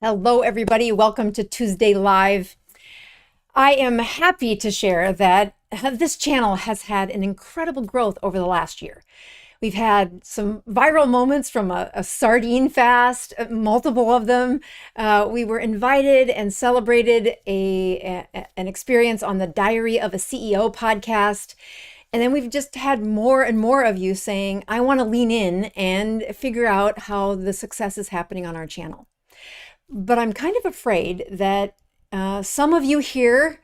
Hello, everybody. Welcome to Tuesday Live. I am happy to share that this channel has had an incredible growth over the last year. We've had some viral moments from a sardine fast, multiple of them. We were invited and celebrated an experience on the Diary of a CEO podcast. And then we've just had more and more of you saying, I want to lean in and figure out how the success is happening on our channel. But I'm kind of afraid that some of you here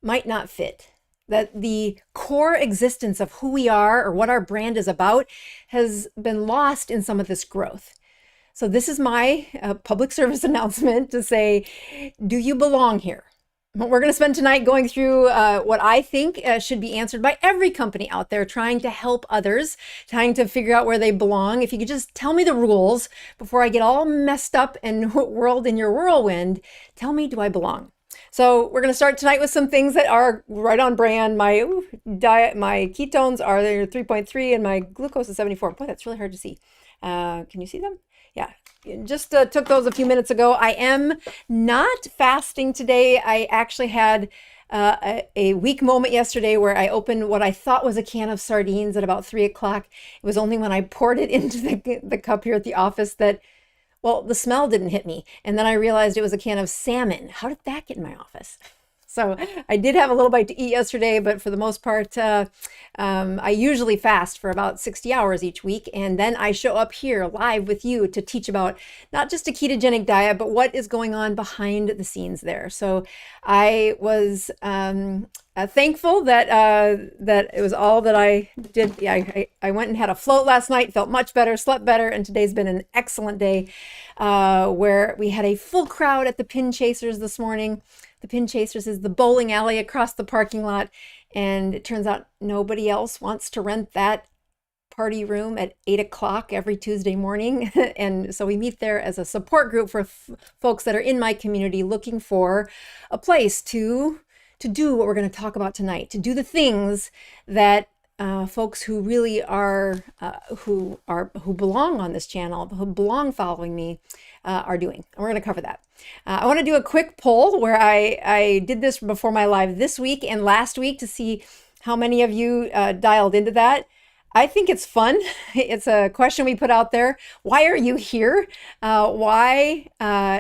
might not fit, that the core existence of who we are or what our brand is about has been lost in some of this growth. So this is my public service announcement to say, do you belong here? We're going to spend tonight going through what I think should be answered by every company out there trying to help others, trying to figure out where they belong. If you could just tell me the rules before I get all messed up and whirled in your whirlwind, tell me, do I belong? So we're going to start tonight with some things that are right on brand. My diet, my ketones are 3.3 and my glucose is 74. Boy, that's really hard to see. Can you see them? Yeah, just took those a few minutes ago. I am not fasting today. I actually had a weak moment yesterday where I opened what I thought was a can of sardines at about 3 o'clock. It was only when I poured it into the cup here at the office that, well, the smell didn't hit me. And then I realized it was a can of salmon. How did that get in my office? So I did have a little bite to eat yesterday, but for the most part, I usually fast for about 60 hours each week. And then I show up here live with you to teach about not just a ketogenic diet, but what is going on behind the scenes there. So I was thankful that it was all that I did. Yeah, I went and had a float last night, felt much better, slept better, and today's been an excellent day where we had a full crowd at the Pin Chasers this morning. The Pin Chasers is the bowling alley across the parking lot, and it turns out nobody else wants to rent that party room at 8 o'clock every Tuesday morning. And so we meet there as a support group for folks that are in my community looking for a place to do what we're going to talk about tonight, to do the things that folks who really are who belong on this channel, who belong following me, are doing. And we're going to cover that. I want to do a quick poll where I did this before my live this week and last week to see how many of you dialed into that. I think it's fun. It's a question we put out there. Why are you here? Why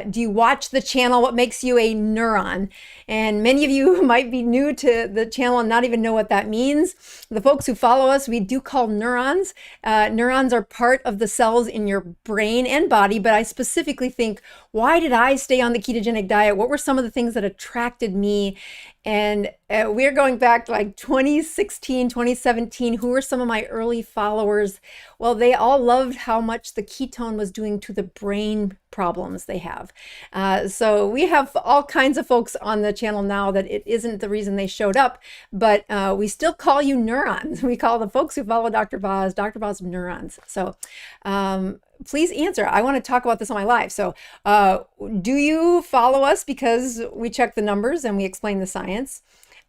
do you watch the channel? What makes you a neuron? And many of you might be new to the channel and not even know what that means. The folks who follow us, we do call neurons. Neurons are part of the cells in your brain and body, but I specifically think, why did I stay on the ketogenic diet? What were some of the things that attracted me? And we're going back to like 2016, 2017. Who were some of my early followers? Well, they all loved how much the ketone was doing to the brain problems they have. So we have all kinds of folks on the channel now that it isn't the reason they showed up, but we still call you neurons. We call the folks who follow Dr. Boz neurons. So please answer. I want to talk about this on my live. So do you follow us because we check the numbers and we explain the science?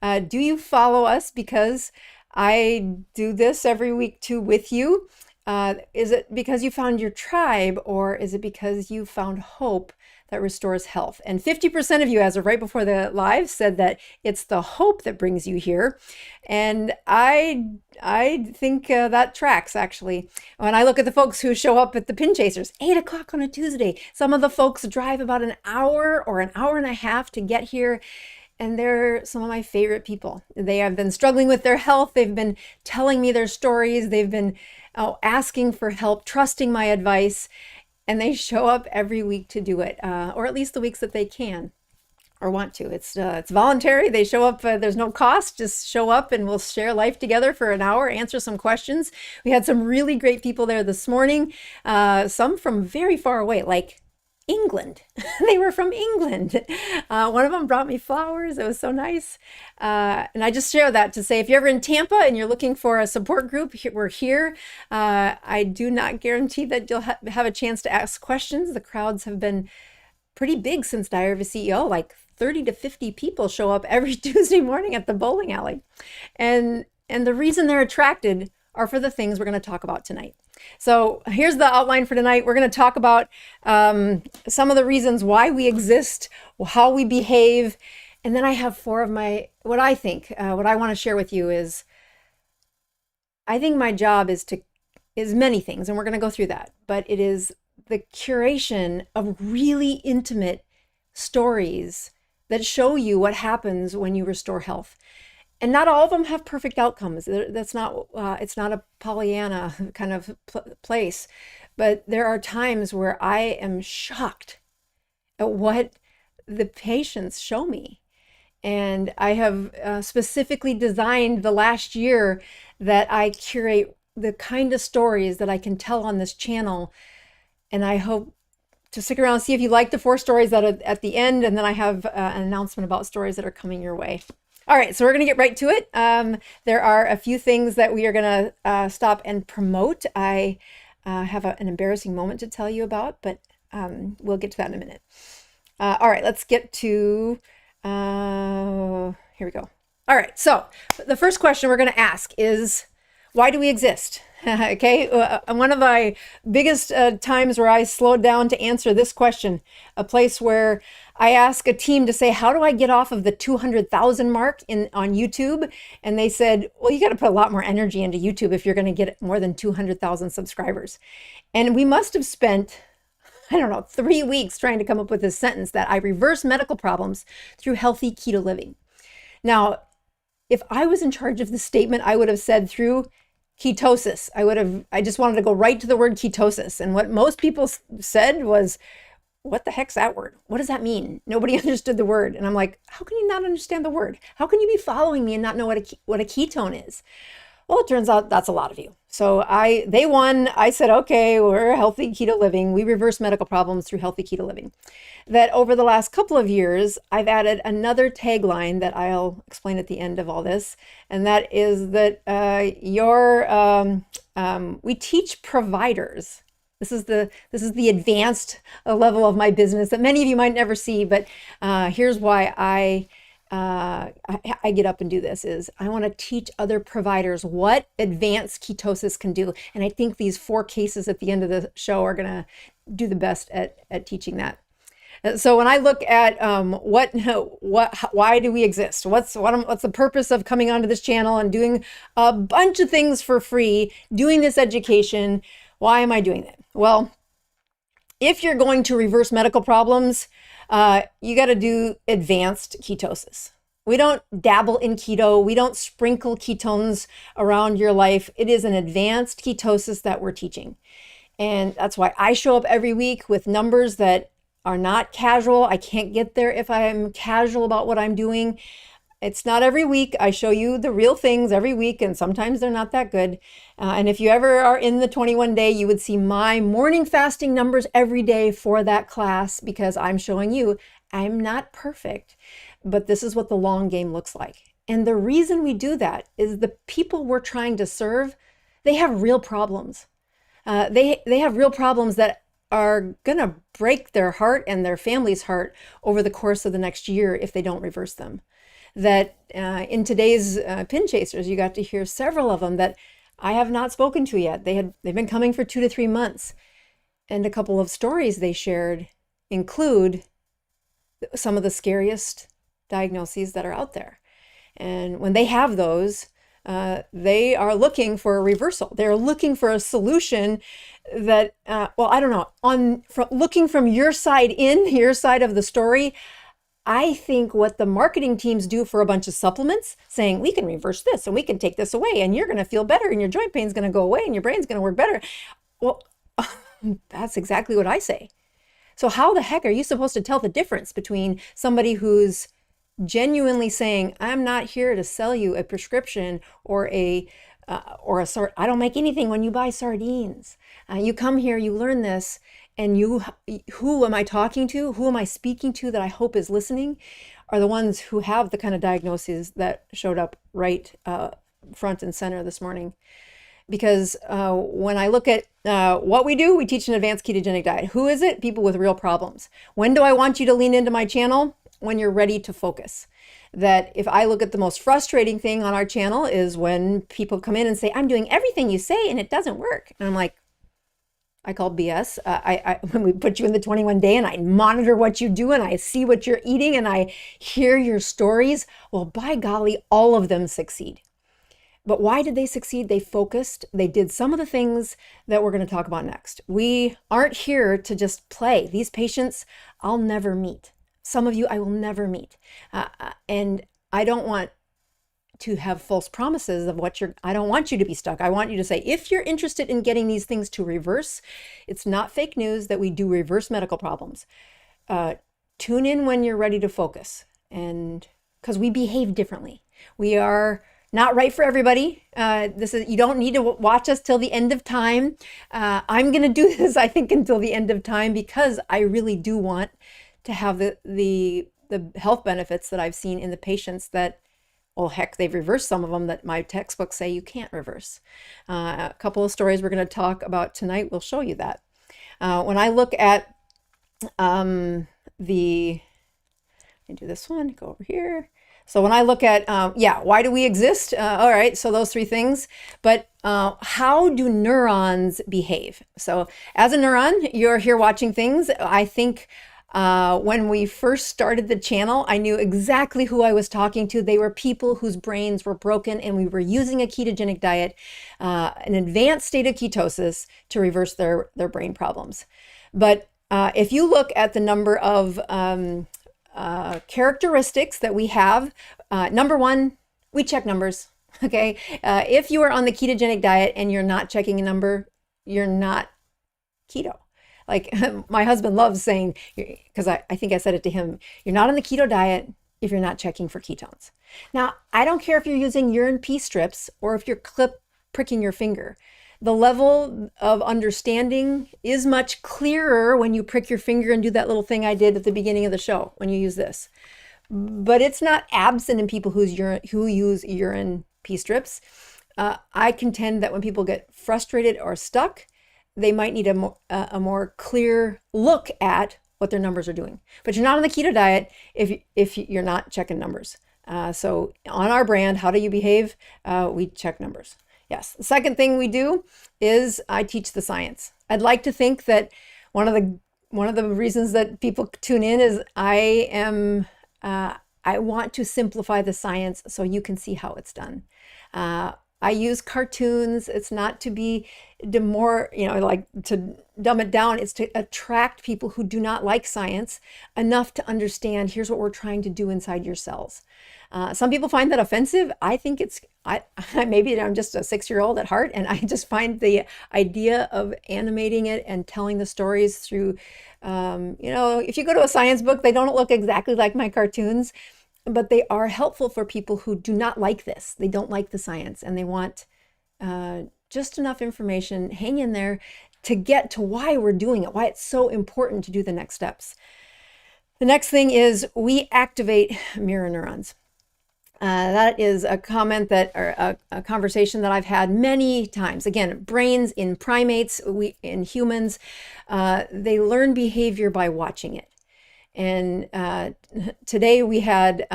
Do you follow us because I do this every week too with you? Is it because you found your tribe, or is it because you found hope that restores health? And 50% of you, as of right before the live, said that it's the hope that brings you here. And I think that tracks, actually. When I look at the folks who show up at the Pin Chasers, 8 o'clock on a Tuesday, some of the folks drive about an hour or an hour and a half to get here. And they're some of my favorite people. They have been struggling with their health. They've been telling me their stories. They've been asking for help, trusting my advice, and they show up every week to do it, or at least the weeks that they can or want to. It's voluntary. They show up. There's no cost. Just show up and we'll share life together for an hour, answer some questions. We had some really great people there this morning, some from very far away, like England. They were from England. One of them brought me flowers. It was so nice. And I just share that to say, if you're ever in Tampa and you're looking for a support group, we're here. I do not guarantee that you'll have a chance to ask questions. The crowds have been pretty big since Diary of a CEO, like 30 to 50 people show up every Tuesday morning at the bowling alley. And the reason they're attracted are for the things we're going to talk about tonight. So here's the outline for tonight. We're going to talk about some of the reasons why we exist, how we behave, and then I have four of what I want to share with you is, I think my job is many things, and we're going to go through that, but it is the curation of really intimate stories that show you what happens when you restore health. And not all of them have perfect outcomes. That's not, it's not a Pollyanna kind of place, but there are times where I am shocked at what the patients show me. And I have specifically designed the last year that I curate the kind of stories that I can tell on this channel. And I hope to stick around and see if you like the 4 stories that are at the end. And then I have an announcement about stories that are coming your way. All right, so we're going to get right to it. There are a few things that we are going to stop and promote. I have an embarrassing moment to tell you about, but we'll get to that in a minute. All right, let's get to, here we go. All right, so the first question we're going to ask is, why do we exist? Okay, one of my biggest times where I slowed down to answer this question, a place where I ask a team to say, how do I get off of the 200,000 mark on YouTube? And they said, well, you got to put a lot more energy into YouTube if you're going to get more than 200,000 subscribers. And we must have spent, I don't know, 3 weeks trying to come up with this sentence that I reverse medical problems through healthy keto living. Now, if I was in charge of this statement, I would have said through ketosis. I just wanted to go right to the word ketosis. And what most people said was, what the heck's that word? What does that mean? Nobody understood the word. And I'm like, how can you not understand the word? How can you be following me and not know what a ketone is? Well, it turns out that's a lot of you. So they won. I said, okay, we're healthy keto living. We reverse medical problems through healthy keto living. That over the last couple of years, I've added another tagline that I'll explain at the end of all this. And that is that we teach providers. This is the advanced level of my business that many of you might never see, but here's why I get up and do this is I want to teach other providers what advanced ketosis can do. And I think these 4 cases at the end of the show are going to do the best at teaching that. So when I look at why do we exist? What's the purpose of coming onto this channel and doing a bunch of things for free, doing this education? Why am I doing it? Well, if you're going to reverse medical problems, you got to do advanced ketosis. We don't dabble in keto. We don't sprinkle ketones around your life. It is an advanced ketosis that we're teaching. And that's why I show up every week with numbers that are not casual. I can't get there if I'm casual about what I'm doing. It's not every week. I show you the real things every week, and sometimes they're not that good. And if you ever are in the 21-day, you would see my morning fasting numbers every day for that class, because I'm showing you I'm not perfect, but this is what the long game looks like. And the reason we do that is the people we're trying to serve, they have real problems. They have real problems that are going to break their heart and their family's heart over the course of the next year if they don't reverse them. That in today's Pin Chasers, you got to hear several of them that I have not spoken to yet. They've been coming for 2 to 3 months. And a couple of stories they shared include some of the scariest diagnoses that are out there. And when they have those, they are looking for a reversal. They're looking for a solution that, I don't know, looking from your side your side of the story. I think what the marketing teams do for a bunch of supplements, saying we can reverse this and we can take this away and you're going to feel better and your joint pain's going to go away and your brain's going to work better. Well, that's exactly what I say. So how the heck are you supposed to tell the difference between somebody who's genuinely saying, I'm not here to sell you a prescription or a I don't make anything when you buy sardines. You come here, you learn this, and who am I talking to? Who am I speaking to that I hope is listening? Are the ones who have the kind of diagnoses that showed up right front and center this morning. Because when I look at what we do, we teach an advanced ketogenic diet. Who is it? People with real problems. When do I want you to lean into my channel? When you're ready to focus. That if I look at the most frustrating thing on our channel is when people come in and say, I'm doing everything you say and it doesn't work. And I'm like, I call BS. When we put you in the 21 day and I monitor what you do and I see what you're eating and I hear your stories, well, by golly, all of them succeed. But why did they succeed? They focused. They did some of the things that we're going to talk about next. We aren't here to just play. These patients, I'll never meet. Some of you I will never meet. And I don't want to have false promises of I don't want you to be stuck. I want you to say, if you're interested in getting these things to reverse, it's not fake news that we do reverse medical problems. Tune in when you're ready to focus, and because we behave differently. We are not right for everybody. You don't need to watch us till the end of time. I'm going to do this, I think, until the end of time, because I really do want to have the health benefits that I've seen in the patients that, well, heck, they've reversed some of them that my textbooks say you can't reverse. A couple of stories we're going to talk about tonight will show you that. When I look at let me do this one, go over here. So when I look at, why do we exist? All right, so those three things. But how do neurons behave? So as a neuron, you're here watching things. I think when we first started the channel, I knew exactly who I was talking to. They were people whose brains were broken, and we were using a ketogenic diet, an advanced state of ketosis, to reverse their brain problems. But if you look at the number of characteristics that we have, number one, we check numbers. Okay, if you are on the ketogenic diet and you're not checking a number, you're not keto. Like my husband loves saying, because I think I said it to him, you're not on the keto diet if you're not checking for ketones. Now, I don't care if you're using urine pee strips or if you're pricking your finger. The level of understanding is much clearer when you prick your finger and do that little thing I did at the beginning of the show when you use this. But it's not absent in people who use urine pee strips. I contend that when people get frustrated or stuck, they might need a more clear look at what their numbers are doing. But you're not on the keto diet if you're not checking numbers. So on our brand, how do you behave? We check numbers. Yes. The second thing we do is I teach the science. I'd like to think that one of the reasons that people tune in is I want to simplify the science so you can see how it's done. I use cartoons. It's not to be to dumb it down. It's to attract people who do not like science enough to understand, here's what we're trying to do inside your cells. Some people find that offensive. I think maybe I'm just a 6-year-old at heart, and I just find the idea of animating it and telling the stories through, if you go to a science book, they don't look exactly like my cartoons, but they are helpful for people who do not like this. They don't like the science, and they want just enough information, hang in there, to get to why we're doing it, why it's so important to do the next steps. The next thing is we activate mirror neurons. That is a comment or a conversation that I've had many times. Again, brains in primates, in humans, they learn behavior by watching it. And today we had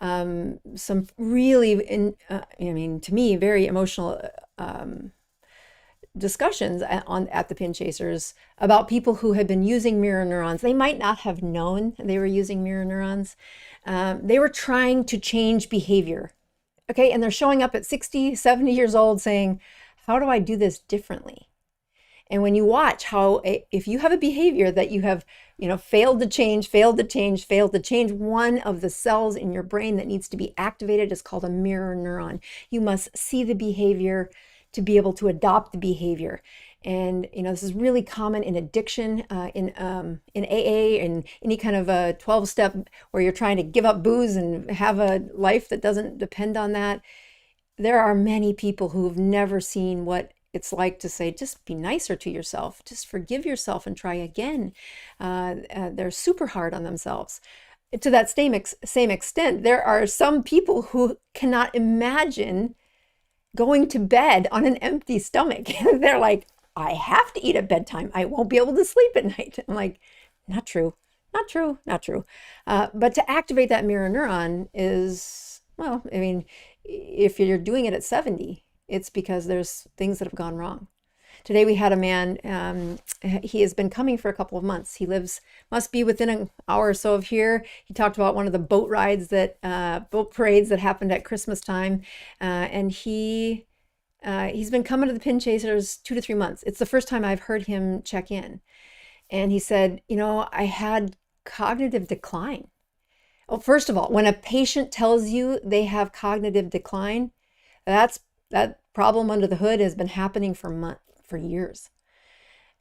some really, to me, very emotional discussions at the Pin Chasers about people who had been using mirror neurons. They might not have known they were using mirror neurons. They were trying to change behavior. Okay, and they're showing up at 60, 70 years old saying, how do I do this differently? And when you watch how, if you have a behavior that you have, failed to change, one of the cells in your brain that needs to be activated is called a mirror neuron. You must see the behavior to be able to adopt the behavior. And, this is really common in addiction, in AA, and any kind of a 12-step where you're trying to give up booze and have a life that doesn't depend on that. There are many people who have never seen what it's like to say, just be nicer to yourself, just forgive yourself and try again. They're super hard on themselves. To that same extent, there are some people who cannot imagine going to bed on an empty stomach. They're like, I have to eat at bedtime. I won't be able to sleep at night. I'm like, not true. But to activate that mirror neuron is, if you're doing it at 70, it's because there's things that have gone wrong. today we had a man, he has been coming for a couple of months. He must be within an hour or so of here. He talked about one of the boat parades that happened at Christmas time. And he's been coming to the Pin Chasers 2 to 3 months. It's the first time I've heard him check in. And he said, I had cognitive decline. Well, first of all, when a patient tells you they have cognitive decline, that problem under the hood has been happening for years.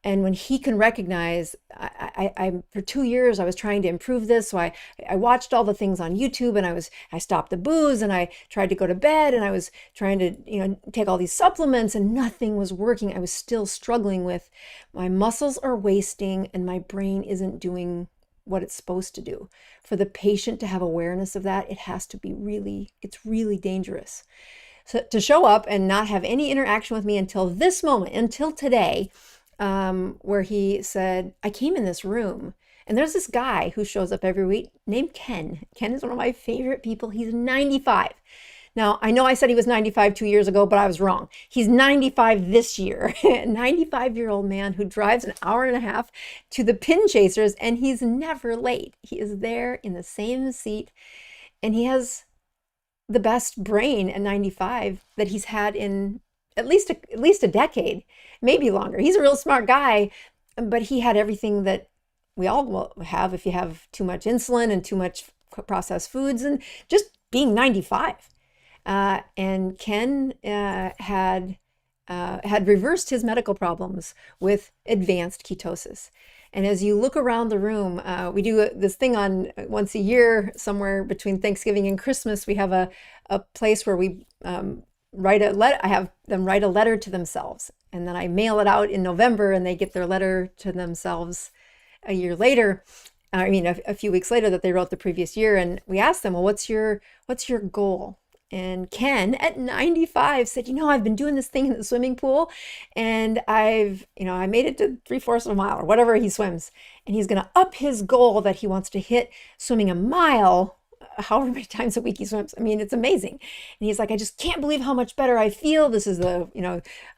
And when he can recognize, I for 2 years I was trying to improve this, so I watched all the things on YouTube, and I stopped the booze, and I tried to go to bed, and I was trying to take all these supplements, and nothing was working. I was still struggling with my muscles are wasting, and my brain isn't doing what it's supposed to do. For the patient to have awareness of that, it has to be it's really dangerous. So to show up and not have any interaction with me until this moment, until today, where he said, I came in this room and there's this guy who shows up every week named Ken. Ken is one of my favorite people. He's 95. Now, I know I said he was 95 2 years ago, but I was wrong. He's 95 this year. A 95-year-old man who drives an hour and a half to the Pin Chasers, and he's never late. He is there in the same seat, and he has the best brain at 95 that he's had in at least a decade, maybe longer. He's a real smart guy, but he had everything that we all will have if you have too much insulin and too much processed foods and just being 95. And Ken had reversed his medical problems with advanced ketosis. And as you look around the room, we do this thing on once a year, somewhere between Thanksgiving and Christmas. We have a place where we write a letter. I have them write a letter to themselves, and then I mail it out in November, and they get their letter to themselves a year later. A few weeks later that they wrote the previous year. And we asked them, well, what's your goal? And Ken at 95 said, I've been doing this thing in the swimming pool, and I made it to 3/4 of a mile or whatever he swims. And he's going to up his goal that he wants to hit swimming a mile, however many times a week he swims. It's amazing. And he's like, I just can't believe how much better I feel. This is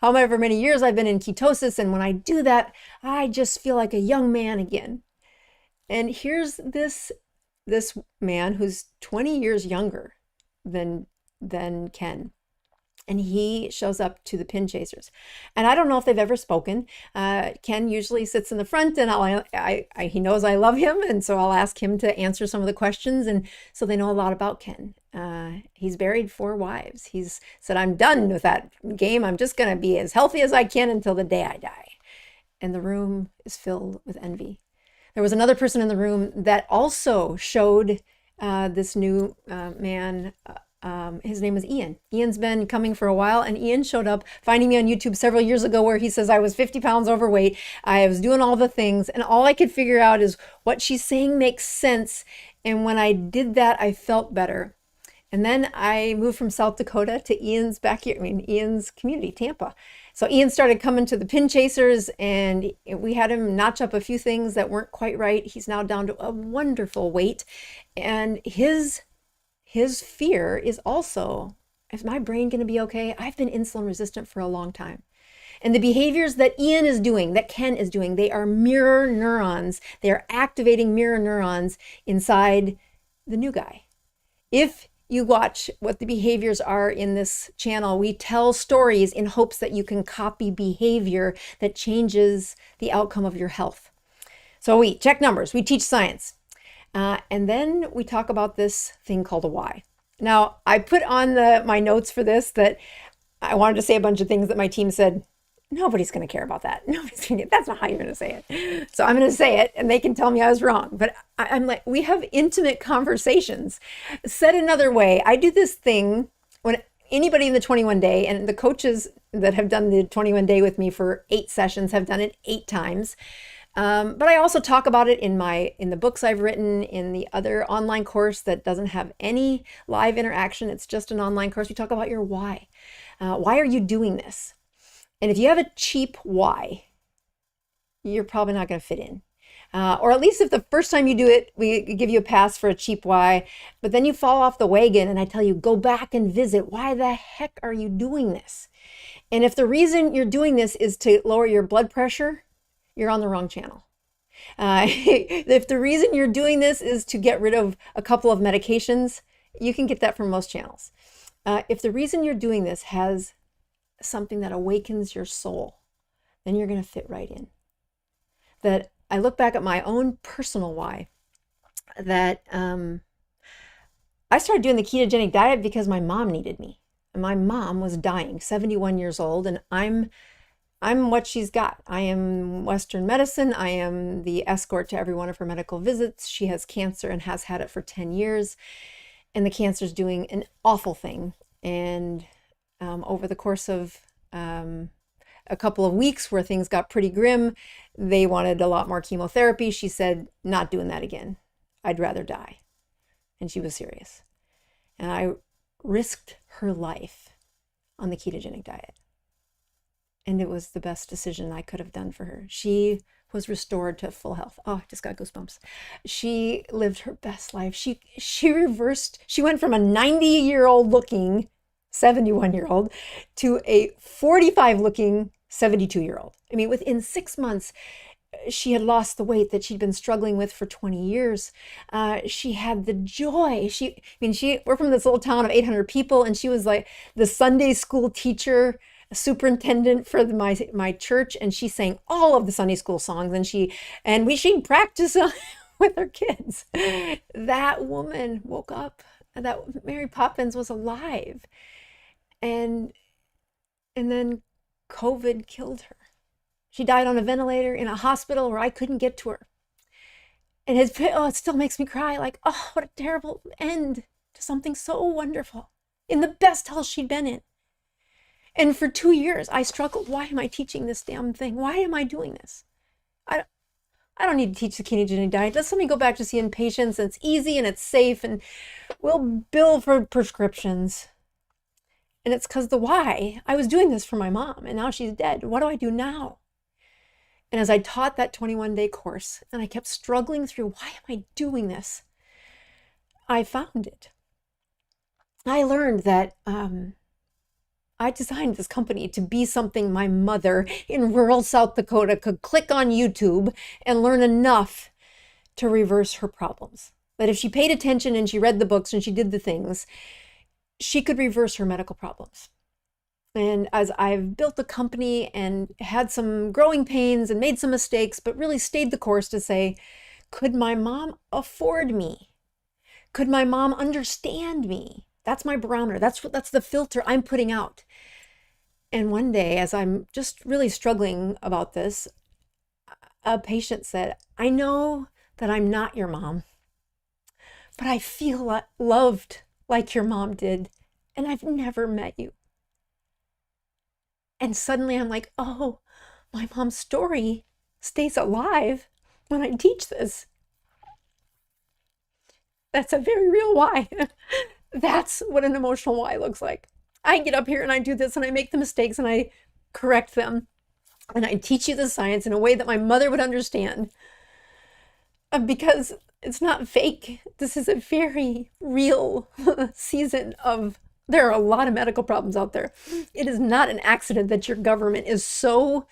however many years I've been in ketosis. And when I do that, I just feel like a young man again. And here's this man who's 20 years younger than Ken, and he shows up to the Pin Chasers. And I don't know if they've ever spoken. Ken usually sits in the front, and he knows I love him, and so I'll ask him to answer some of the questions, and so they know a lot about Ken. He's buried 4 wives. He's said, I'm done with that game. I'm just going to be as healthy as I can until the day I die. And the room is filled with envy. There was another person in the room that also showed this new man. His name was Ian. Ian's been coming for a while, and Ian showed up finding me on YouTube several years ago, where he says I was 50 pounds overweight. I was doing all the things, and all I could figure out is what she's saying makes sense. And when I did that, I felt better. And then I moved from South Dakota to Ian's Ian's community, Tampa. So Ian started coming to the Pin Chasers, and we had him notch up a few things that weren't quite right. He's now down to a wonderful weight, and his fear is also, is my brain going to be okay? I've been insulin resistant for a long time. And the behaviors that Ian is doing, that Ken is doing, they are mirror neurons. They are activating mirror neurons inside the new guy. If you watch what the behaviors are in this channel, we tell stories in hopes that you can copy behavior that changes the outcome of your health. So we check numbers, we teach science. And then we talk about this thing called a why. Now, I put on my notes for this that I wanted to say a bunch of things that my team said, nobody's going to care about that. That's not how you're going to say it. So I'm going to say it, and they can tell me I was wrong. But I'm like, we have intimate conversations. Said another way, I do this thing when anybody in the 21 day, and the coaches that have done the 21 day with me for 8 sessions have done it 8 times. But I also talk about it in the books I've written, in the other online course that doesn't have any live interaction. It's just an online course. We talk about your why. Why are you doing this? And if you have a cheap why, you're probably not going to fit in. Or at least if the first time you do it, we give you a pass for a cheap why, but then you fall off the wagon and I tell you, go back and visit. Why the heck are you doing this? And if the reason you're doing this is to lower your blood pressure, you're on the wrong channel. If the reason you're doing this is to get rid of a couple of medications, you can get that from most channels. If the reason you're doing this has something that awakens your soul, then you're going to fit right in. That I look back at my own personal why, that I started doing the ketogenic diet because my mom needed me. My mom was dying, 71 years old, and I'm what she's got. I am Western medicine. I am the escort to every one of her medical visits. She has cancer and has had it for 10 years. And the cancer's doing an awful thing. And over the course of a couple of weeks where things got pretty grim, they wanted a lot more chemotherapy. She said, not doing that again. I'd rather die. And she was serious. And I risked her life on the ketogenic diet. And it was the best decision I could have done for her. She was restored to full health. Oh, I just got goosebumps. She lived her best life. She went from a 90-year-old looking 71-year-old to a 45 looking 72-year-old. I mean, within 6 months, she had lost the weight that she'd been struggling with for 20 years. She had the joy. We're from this little town of 800 people, and she was like the Sunday school teacher, superintendent for my church, and she sang all of the Sunday school songs, and she'd practice with her kids. That woman woke up, that Mary Poppins was alive, and then COVID killed her. She died on a ventilator in a hospital where I couldn't get to her. And it still makes me cry, like, oh, what a terrible end to something so wonderful in the best health she'd been in. And for 2 years, I struggled. Why am I teaching this damn thing? Why am I doing this? I don't need to teach the ketogenic diet. Just let me go back to seeing patients, and it's easy and it's safe, and we'll bill for prescriptions. And it's because I was doing this for my mom, and now she's dead. What do I do now? And as I taught that 21-day course, and I kept struggling through, why am I doing this? I found it. I learned that I designed this company to be something my mother in rural South Dakota could click on YouTube and learn enough to reverse her problems. That if she paid attention and she read the books and she did the things, she could reverse her medical problems. And as I've built the company and had some growing pains and made some mistakes, but really stayed the course to say, could my mom afford me? Could my mom understand me? That's my barometer. That's the filter I'm putting out. And one day, as I'm just really struggling about this, a patient said, I know that I'm not your mom, but I feel loved like your mom did, and I've never met you. And suddenly I'm like, oh, my mom's story stays alive when I teach this. That's a very real why. That's what an emotional why looks like. I get up here and I do this and I make the mistakes and I correct them. And I teach you the science in a way that my mother would understand. Because it's not fake. This is a very real season of, there are a lot of medical problems out there. It is not an accident that your government is so,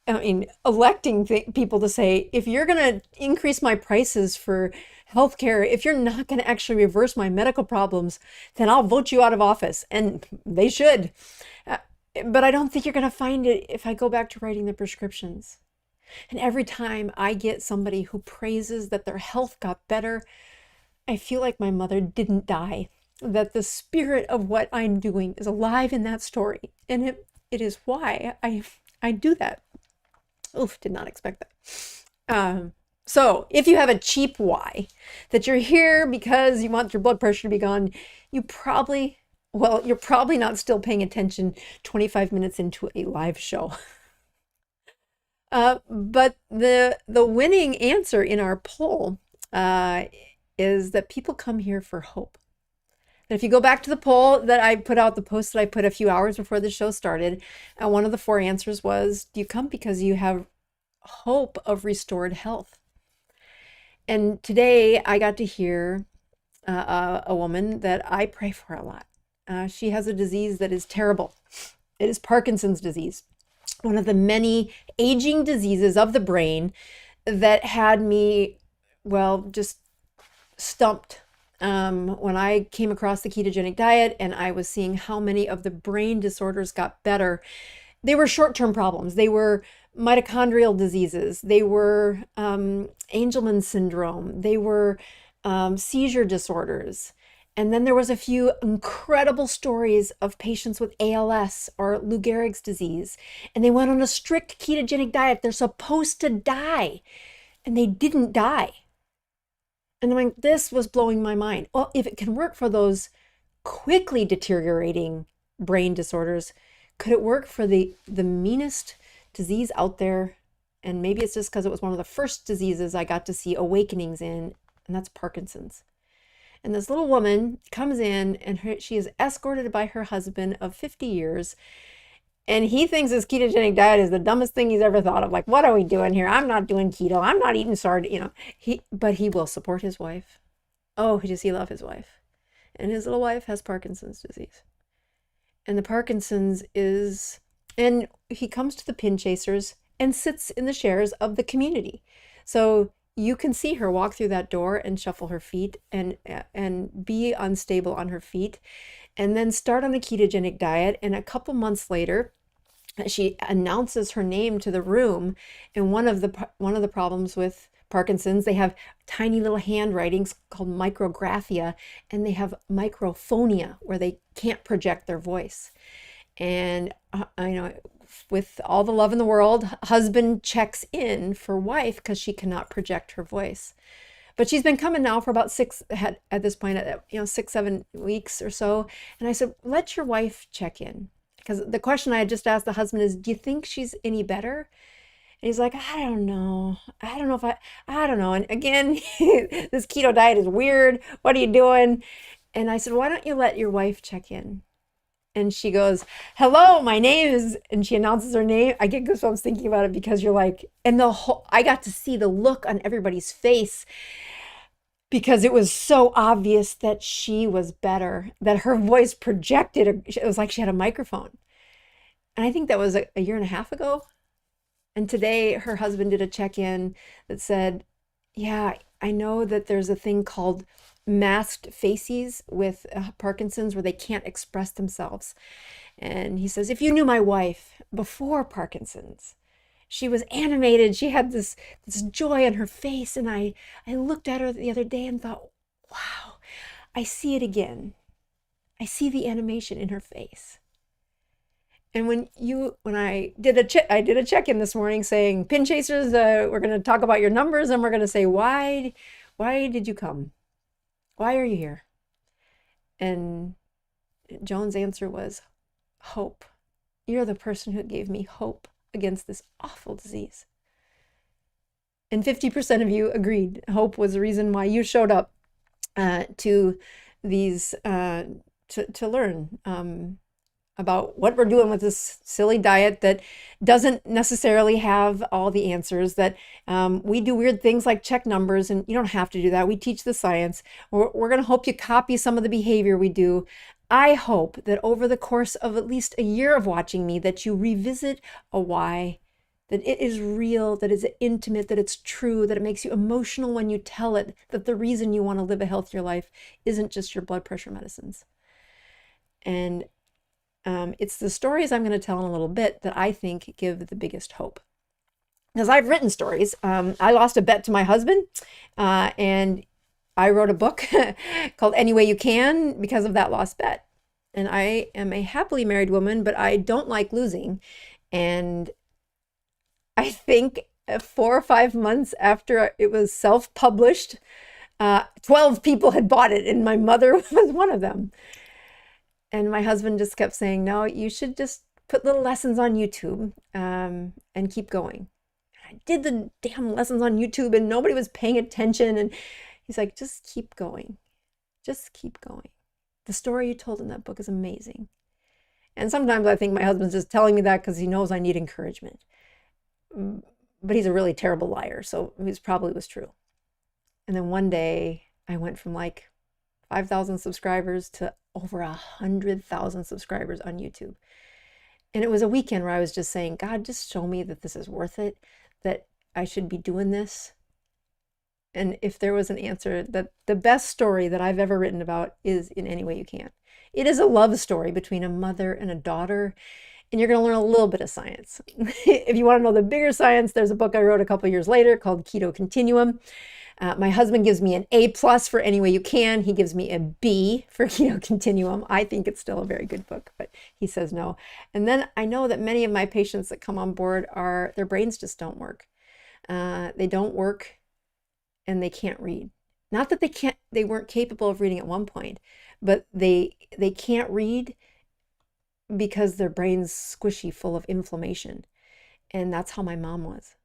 electing people to say, if you're going to increase my prices for healthcare, if you're not going to actually reverse my medical problems, then I'll vote you out of office. And they should. But I don't think you're going to find it if I go back to writing the prescriptions. And every time I get somebody who praises that their health got better, I feel like my mother didn't die, that the spirit of what I'm doing is alive in that story. And it is why I do that. Oof, did not expect that. So if you have a cheap why, that you're here because you want your blood pressure to be gone, you're probably not still paying attention 25 minutes into a live show. But the winning answer in our poll is that people come here for hope. And if you go back to the poll that I put out, the post that I put a few hours before the show started, one of the 4 answers was, do you come because you have hope of restored health. And today I got to hear a woman that I pray for a lot. She has a disease that is terrible. It is Parkinson's disease, one of the many aging diseases of the brain that had me, well, just stumped when I came across the ketogenic diet and I was seeing how many of the brain disorders got better. They were short-term problems. They were mitochondrial diseases. They were Angelman syndrome. They were seizure disorders. And then there was a few incredible stories of patients with ALS or Lou Gehrig's disease. And they went on a strict ketogenic diet. They're supposed to die. And they didn't die. And I'm like, this was blowing my mind. Well, if it can work for those quickly deteriorating brain disorders, could it work for the meanest disease out there? And maybe it's just because it was one of the first diseases I got to see awakenings in, and that's Parkinson's. And this little woman comes in and she is escorted by her husband of 50 years. And he thinks his ketogenic diet is the dumbest thing he's ever thought of. Like, what are we doing here? I'm not doing keto. I'm not eating sardine, but he will support his wife. Oh, does he love his wife? And his little wife has Parkinson's disease. And the Parkinson's and he comes to the pin chasers and sits in the chairs of the community. So you can see her walk through that door and shuffle her feet and be unstable on her feet, and then start on a ketogenic diet. And a couple months later, she announces her name to the room. And one of the problems with Parkinson's, they have tiny little handwritings called micrographia, and they have microphonia, where they can't project their voice. And I know, with all the love in the world, husband checks in for wife because she cannot project her voice. But she's been coming now for about at this point, 6-7 weeks or so. And I said, let your wife check in. Because the question I had just asked the husband is, do you think she's any better? And he's like, I don't know. I don't know. And again, this keto diet is weird. What are you doing? And I said, why don't you let your wife check in? And she goes, hello, my name is, and she announces her name. I get goosebumps thinking about it, because you're like, and I got to see the look on everybody's face, because it was so obvious that she was better, that her voice projected. It was like she had a microphone. And I think that was a year and a half ago. And today her husband did a check-in that said, yeah, I know that there's a thing called masked faces with Parkinson's, where they can't express themselves. And he says, if you knew my wife before Parkinson's, she was animated. She had this joy on her face. And I looked at her the other day and thought, wow, I see it again. I see the animation in her face. And when I did a check-in this morning saying, pin chasers, we're going to talk about your numbers, and we're going to say, why did you come? Why are you here? And Joan's answer was, hope. You're the person who gave me hope against this awful disease. And 50% of you agreed. Hope was the reason why you showed up to these, to learn about what we're doing with this silly diet that doesn't necessarily have all the answers, that we do weird things like check numbers, and you don't have to do that. We teach the science. We're going to hope you copy some of the behavior we do. I hope that over the course of at least a year of watching me, that you revisit a why, that it is real, that it's intimate, that it's true, that it makes you emotional when you tell it, that the reason you want to live a healthier life isn't just your blood pressure medicines. And it's the stories I'm going to tell in a little bit that I think give the biggest hope. Because I've written stories. I lost a bet to my husband, and I wrote a book called Any Way You Can because of that lost bet. And I am a happily married woman, but I don't like losing. And I think 4 or 5 months after it was self-published, 12 people had bought it, and my mother was one of them. And my husband just kept saying, no, you should just put little lessons on YouTube and keep going. I did the damn lessons on YouTube, and nobody was paying attention. And he's like, just keep going. Just keep going. The story you told in that book is amazing. And sometimes I think my husband's just telling me that because he knows I need encouragement. but he's a really terrible liar. So it probably was true. And then one day I went from like 5,000 subscribers to over 100,000 subscribers on YouTube. And it was a weekend where I was just saying, God, just show me that this is worth it, that I should be doing this. And if there was an answer, that the best story that I've ever written about is In Any Way You Can. It is a love story between a mother and a daughter, and you're going to learn a little bit of science. If you want to know the bigger science, there's a book I wrote a couple years later called Keto-Continuum. My husband gives me an A+ for Any Way You Can. He gives me a B for Keto-Continuum. I think it's still a very good book, but he says no. And then I know that many of my patients that come on board their brains just don't work. They don't work and they can't read. Not that they weren't capable of reading at one point, but they can't read because their brain's squishy, full of inflammation. And that's how my mom was.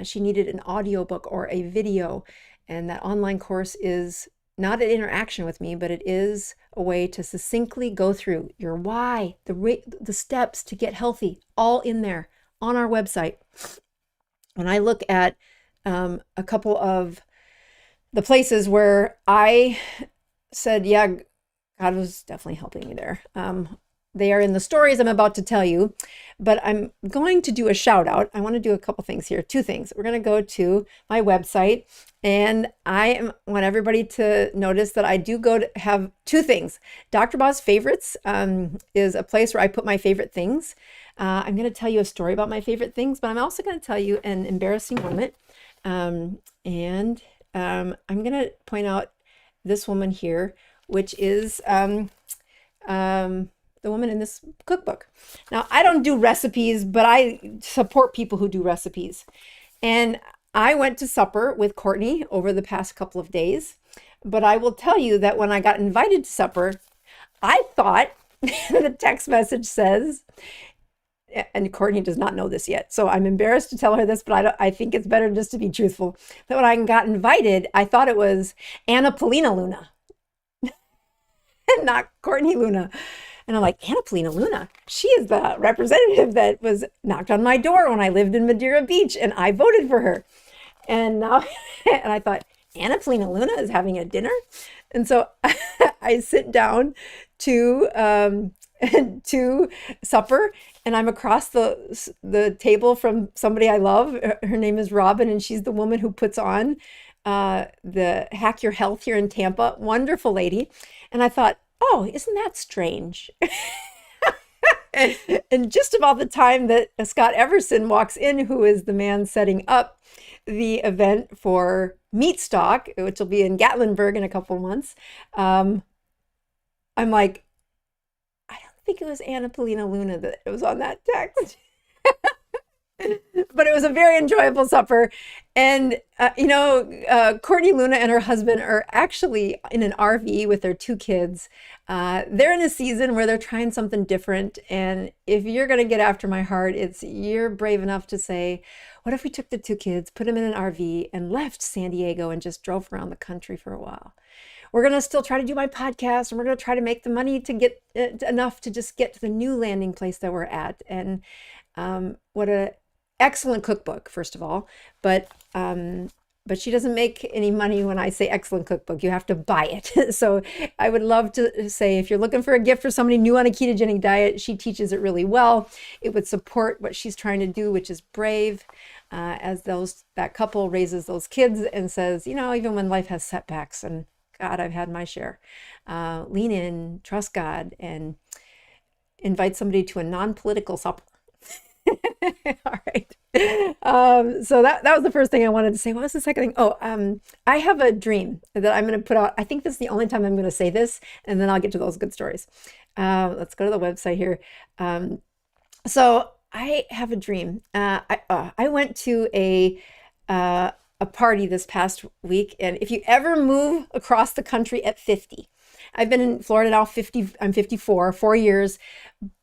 She needed an audiobook or a video, and that online course is not an interaction with me, but it is a way to succinctly go through your why, the steps to get healthy, all in there on our website. When I look at a couple of the places where I said, yeah, God was definitely helping me there. They are in the stories I'm about to tell you, but I'm going to do a shout out. I want to do a couple things here, 2 things. We're going to go to my website, and I want everybody to notice that I do have 2 things. Dr. Boz Favorites is a place where I put my favorite things. I'm going to tell you a story about my favorite things, but I'm also going to tell you an embarrassing moment. I'm going to point out this woman here, which is the woman in this cookbook. Now, I don't do recipes, but I support people who do recipes. And I went to supper with Courtney over the past couple of days, but I will tell you that when I got invited to supper, I thought the text message says, and Courtney does not know this yet, so I'm embarrassed to tell her this, but I think it's better just to be truthful. That when I got invited, I thought it was Anna Polina Luna, and not Courtney Luna. And I'm like, Anna Polina Luna, she is the representative that was knocked on my door when I lived in Madeira Beach, and I voted for her. And now, and I thought, Anna Polina Luna is having a dinner? And so I sit down to supper, and I'm across the table from somebody I love. Her name is Robin, and she's the woman who puts on the Hack Your Health here in Tampa. Wonderful lady. And I thought, oh, isn't that strange? And just about the time that Scott Everson walks in, who is the man setting up the event for Meat Stock, which will be in Gatlinburg in a couple of months, I'm like, I don't think it was Anna Polina Luna that was on that text. But it was a very enjoyable supper. And, Courtney Luna and her husband are actually in an RV with their 2 kids. They're in a season where they're trying something different. And if you're going to get after my heart, you're brave enough to say, what if we took the 2 kids, put them in an RV, and left San Diego and just drove around the country for a while? We're going to still try to do my podcast, and we're going to try to make the money to get enough to just get to the new landing place that we're at. And what a excellent cookbook, first of all, but she doesn't make any money when I say excellent cookbook. You have to buy it. So I would love to say, if you're looking for a gift for somebody new on a ketogenic diet, she teaches it really well. It would support what she's trying to do, which is brave, as that couple raises those kids and says, even when life has setbacks, and God, I've had my share, lean in, trust God, and invite somebody to a non-political supper. All right. So that was the first thing I wanted to say. What was the second thing? Oh, I have a dream that I'm going to put out. I think this is the only time I'm going to say this, and then I'll get to those good stories. Let's go to the website here. So I have a dream. I went to a party this past week, and if you ever move across the country at 50, I've been in Florida now I'm 54, 4 years,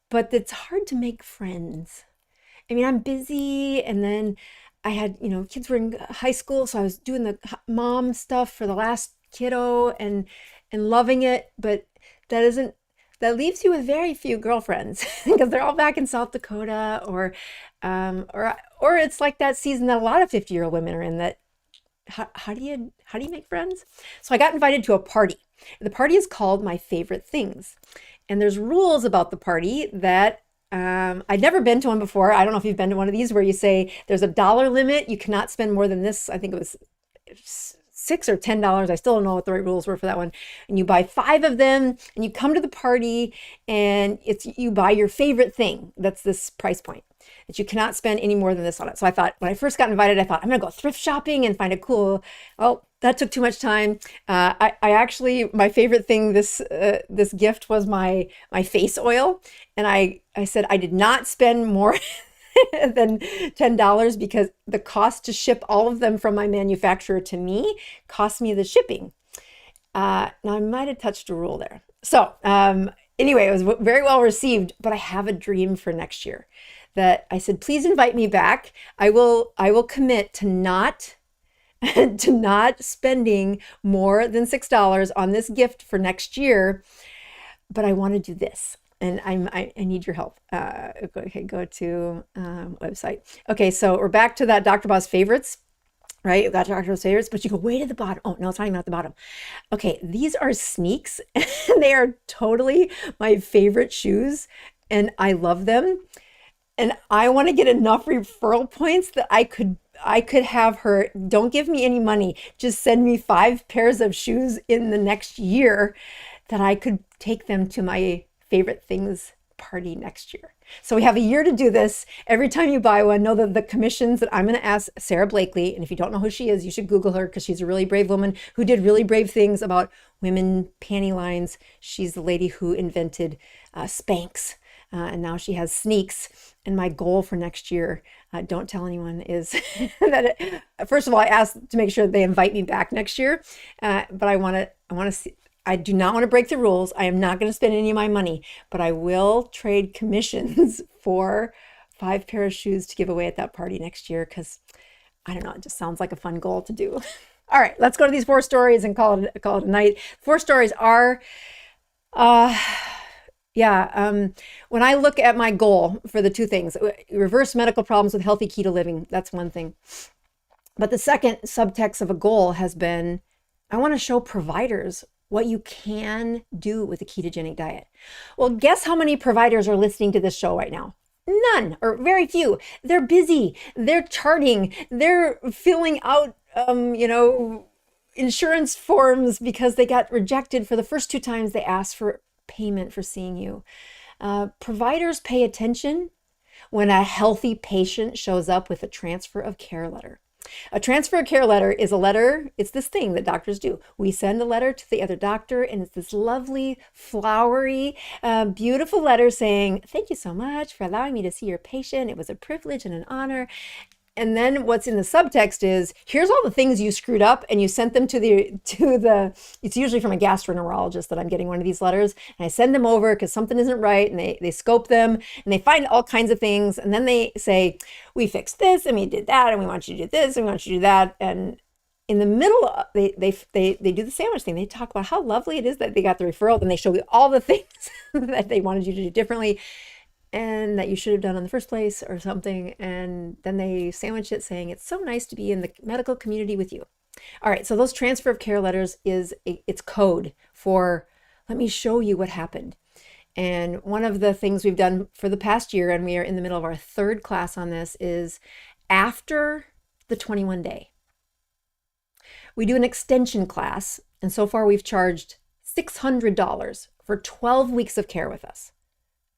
but it's hard to make friends. I mean, I'm busy, and then I had, kids were in high school, so I was doing the mom stuff for the last kiddo and loving it, but that isn't that leaves you with very few girlfriends because they're all back in South Dakota, or it's like that season that a lot of 50-year-old women are in, that how do you make friends? So I got invited to a party. The party is called My Favorite Things. And there's rules about the party that I'd never been to one before. I don't know if you've been to one of these where you say there's a dollar limit. You cannot spend more than this. I think it was $6 or $10. I still don't know what the right rules were for that one. And you buy 5 of them and you come to the party and you buy your favorite thing. That's this price point that you cannot spend any more than this on it. So I thought, when I first got invited, I thought I'm gonna go thrift shopping and find a cool, well, that took too much time. I actually, my favorite thing, this gift was my face oil. And I said I did not spend more than $10 because the cost to ship all of them from my manufacturer to me cost me the shipping. Now I might have touched a rule there. So anyway, it was very well received, but I have a dream for next year that I said, please invite me back. I will commit to not spending more than $6 on this gift for next year, but I want to do this. And I need your help. Okay, go to website. Okay, so we're back to that Dr. Boz favorites, right? You've got Dr. Boz favorites, but you go way to the bottom. Oh, no, it's not even at the bottom. Okay, these are sneaks. And they are totally my favorite shoes, and I love them. And I want to get enough referral points that I could have her, don't give me any money, just send me 5 pairs of shoes in the next year that I could take them to my favorite things party next year. So we have a year to do this. Every time you buy one, know that the commissions that I'm going to ask Sarah Blakely, and if you don't know who she is, you should Google her because she's a really brave woman who did really brave things about women panty lines. She's the lady who invented Spanx. And now she has sneaks. And my goal for next year, don't tell anyone, is that first of all, I asked to make sure they invite me back next year. But I want to see. I do not want to break the rules. I am not going to spend any of my money, but I will trade commissions for 5 pair of shoes to give away at that party next year, because I don't know, it just sounds like a fun goal to do. All right, let's go to these 4 stories and call it a night. 4 stories are, when I look at my goal for the 2 things, reverse medical problems with healthy keto living, that's one thing. But the second subtext of a goal has been, I want to show providers what you can do with a ketogenic diet. Well, guess how many providers are listening to this show right now? None, or very few. They're busy. They're charting. They're filling out, insurance forms because they got rejected for the first 2 times they asked for payment for seeing you. Providers pay attention when a healthy patient shows up with a transfer of care letter. A transfer of care letter is a letter, it's this thing that doctors do. We send a letter to the other doctor, and it's this lovely, flowery, beautiful letter saying, thank you so much for allowing me to see your patient. It was a privilege and an honor. And then what's in the subtext is, here's all the things you screwed up, and you sent them to the, it's usually from a gastroenterologist that I'm getting one of these letters, and I send them over because something isn't right, and they scope them, and they find all kinds of things, and then they say, we fixed this, and we did that, and we want you to do this, and we want you to do that, and in the middle, they do the sandwich thing. They talk about how lovely it is that they got the referral, and they show you all the things that they wanted you to do differently, and that you should have done in the first place or something. And then they sandwich it saying, it's so nice to be in the medical community with you. All right, so those transfer of care letters it's code for, let me show you what happened. And one of the things we've done for the past year, and we are in the middle of our 3rd class on this, is after the 21 day, we do an extension class. And so far we've charged $600 for 12 weeks of care with us.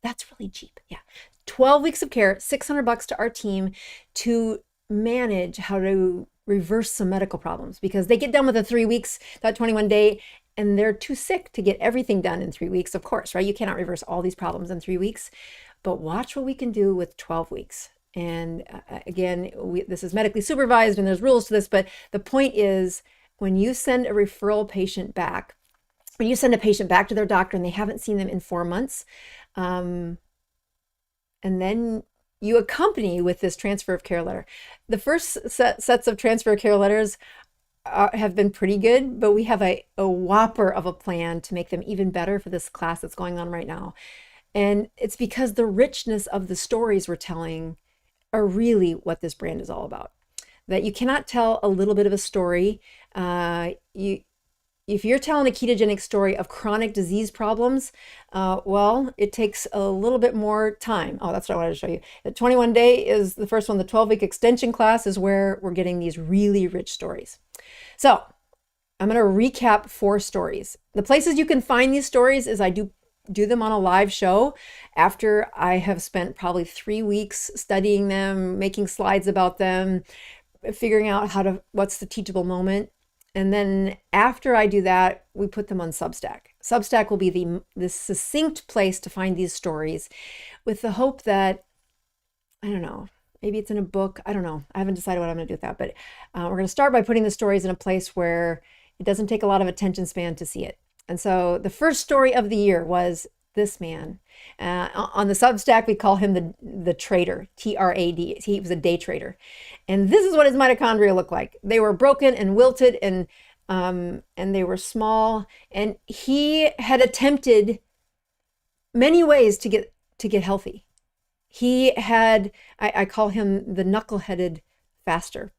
That's really cheap. Yeah. 12 weeks of care, $600 to our team to manage how to reverse some medical problems, because they get done with the 3 weeks, that 21 day, and they're too sick to get everything done in 3 weeks, of course, right? You cannot reverse all these problems in 3 weeks, but watch what we can do with 12 weeks. And again, this is medically supervised and there's rules to this, but the point is, when you send a referral patient back, when you send a patient back to their doctor and they haven't seen them in 4 months, and then you accompany with this transfer of care letter. The first sets of transfer of care letters have been pretty good, but we have a whopper of a plan to make them even better for this class that's going on right now. And it's because the richness of the stories we're telling are really what this brand is all about. That you cannot tell a little bit of a story. If you're telling a ketogenic story of chronic disease problems, well, it takes a little bit more time. Oh, that's what I wanted to show you. The 21 day is the first one. The 12-week extension class is where we're getting these really rich stories. So I'm going to recap 4 stories. The places you can find these stories is I do them on a live show after I have spent probably 3 weeks studying them, making slides about them, figuring out what's the teachable moment. And then after I do that, we put them on Substack. Substack will be the succinct place to find these stories with the hope that, I don't know, maybe it's in a book. I don't know. I haven't decided what I'm going to do with that. But we're going to start by putting the stories in a place where it doesn't take a lot of attention span to see it. And so the first story of the year was this man. On the Substack, we call him the trader, TRAD. He was a day trader. And this is what his mitochondria looked like. They were broken and wilted and they were small. And he had attempted many ways to get healthy. He had, I call him the knuckleheaded faster.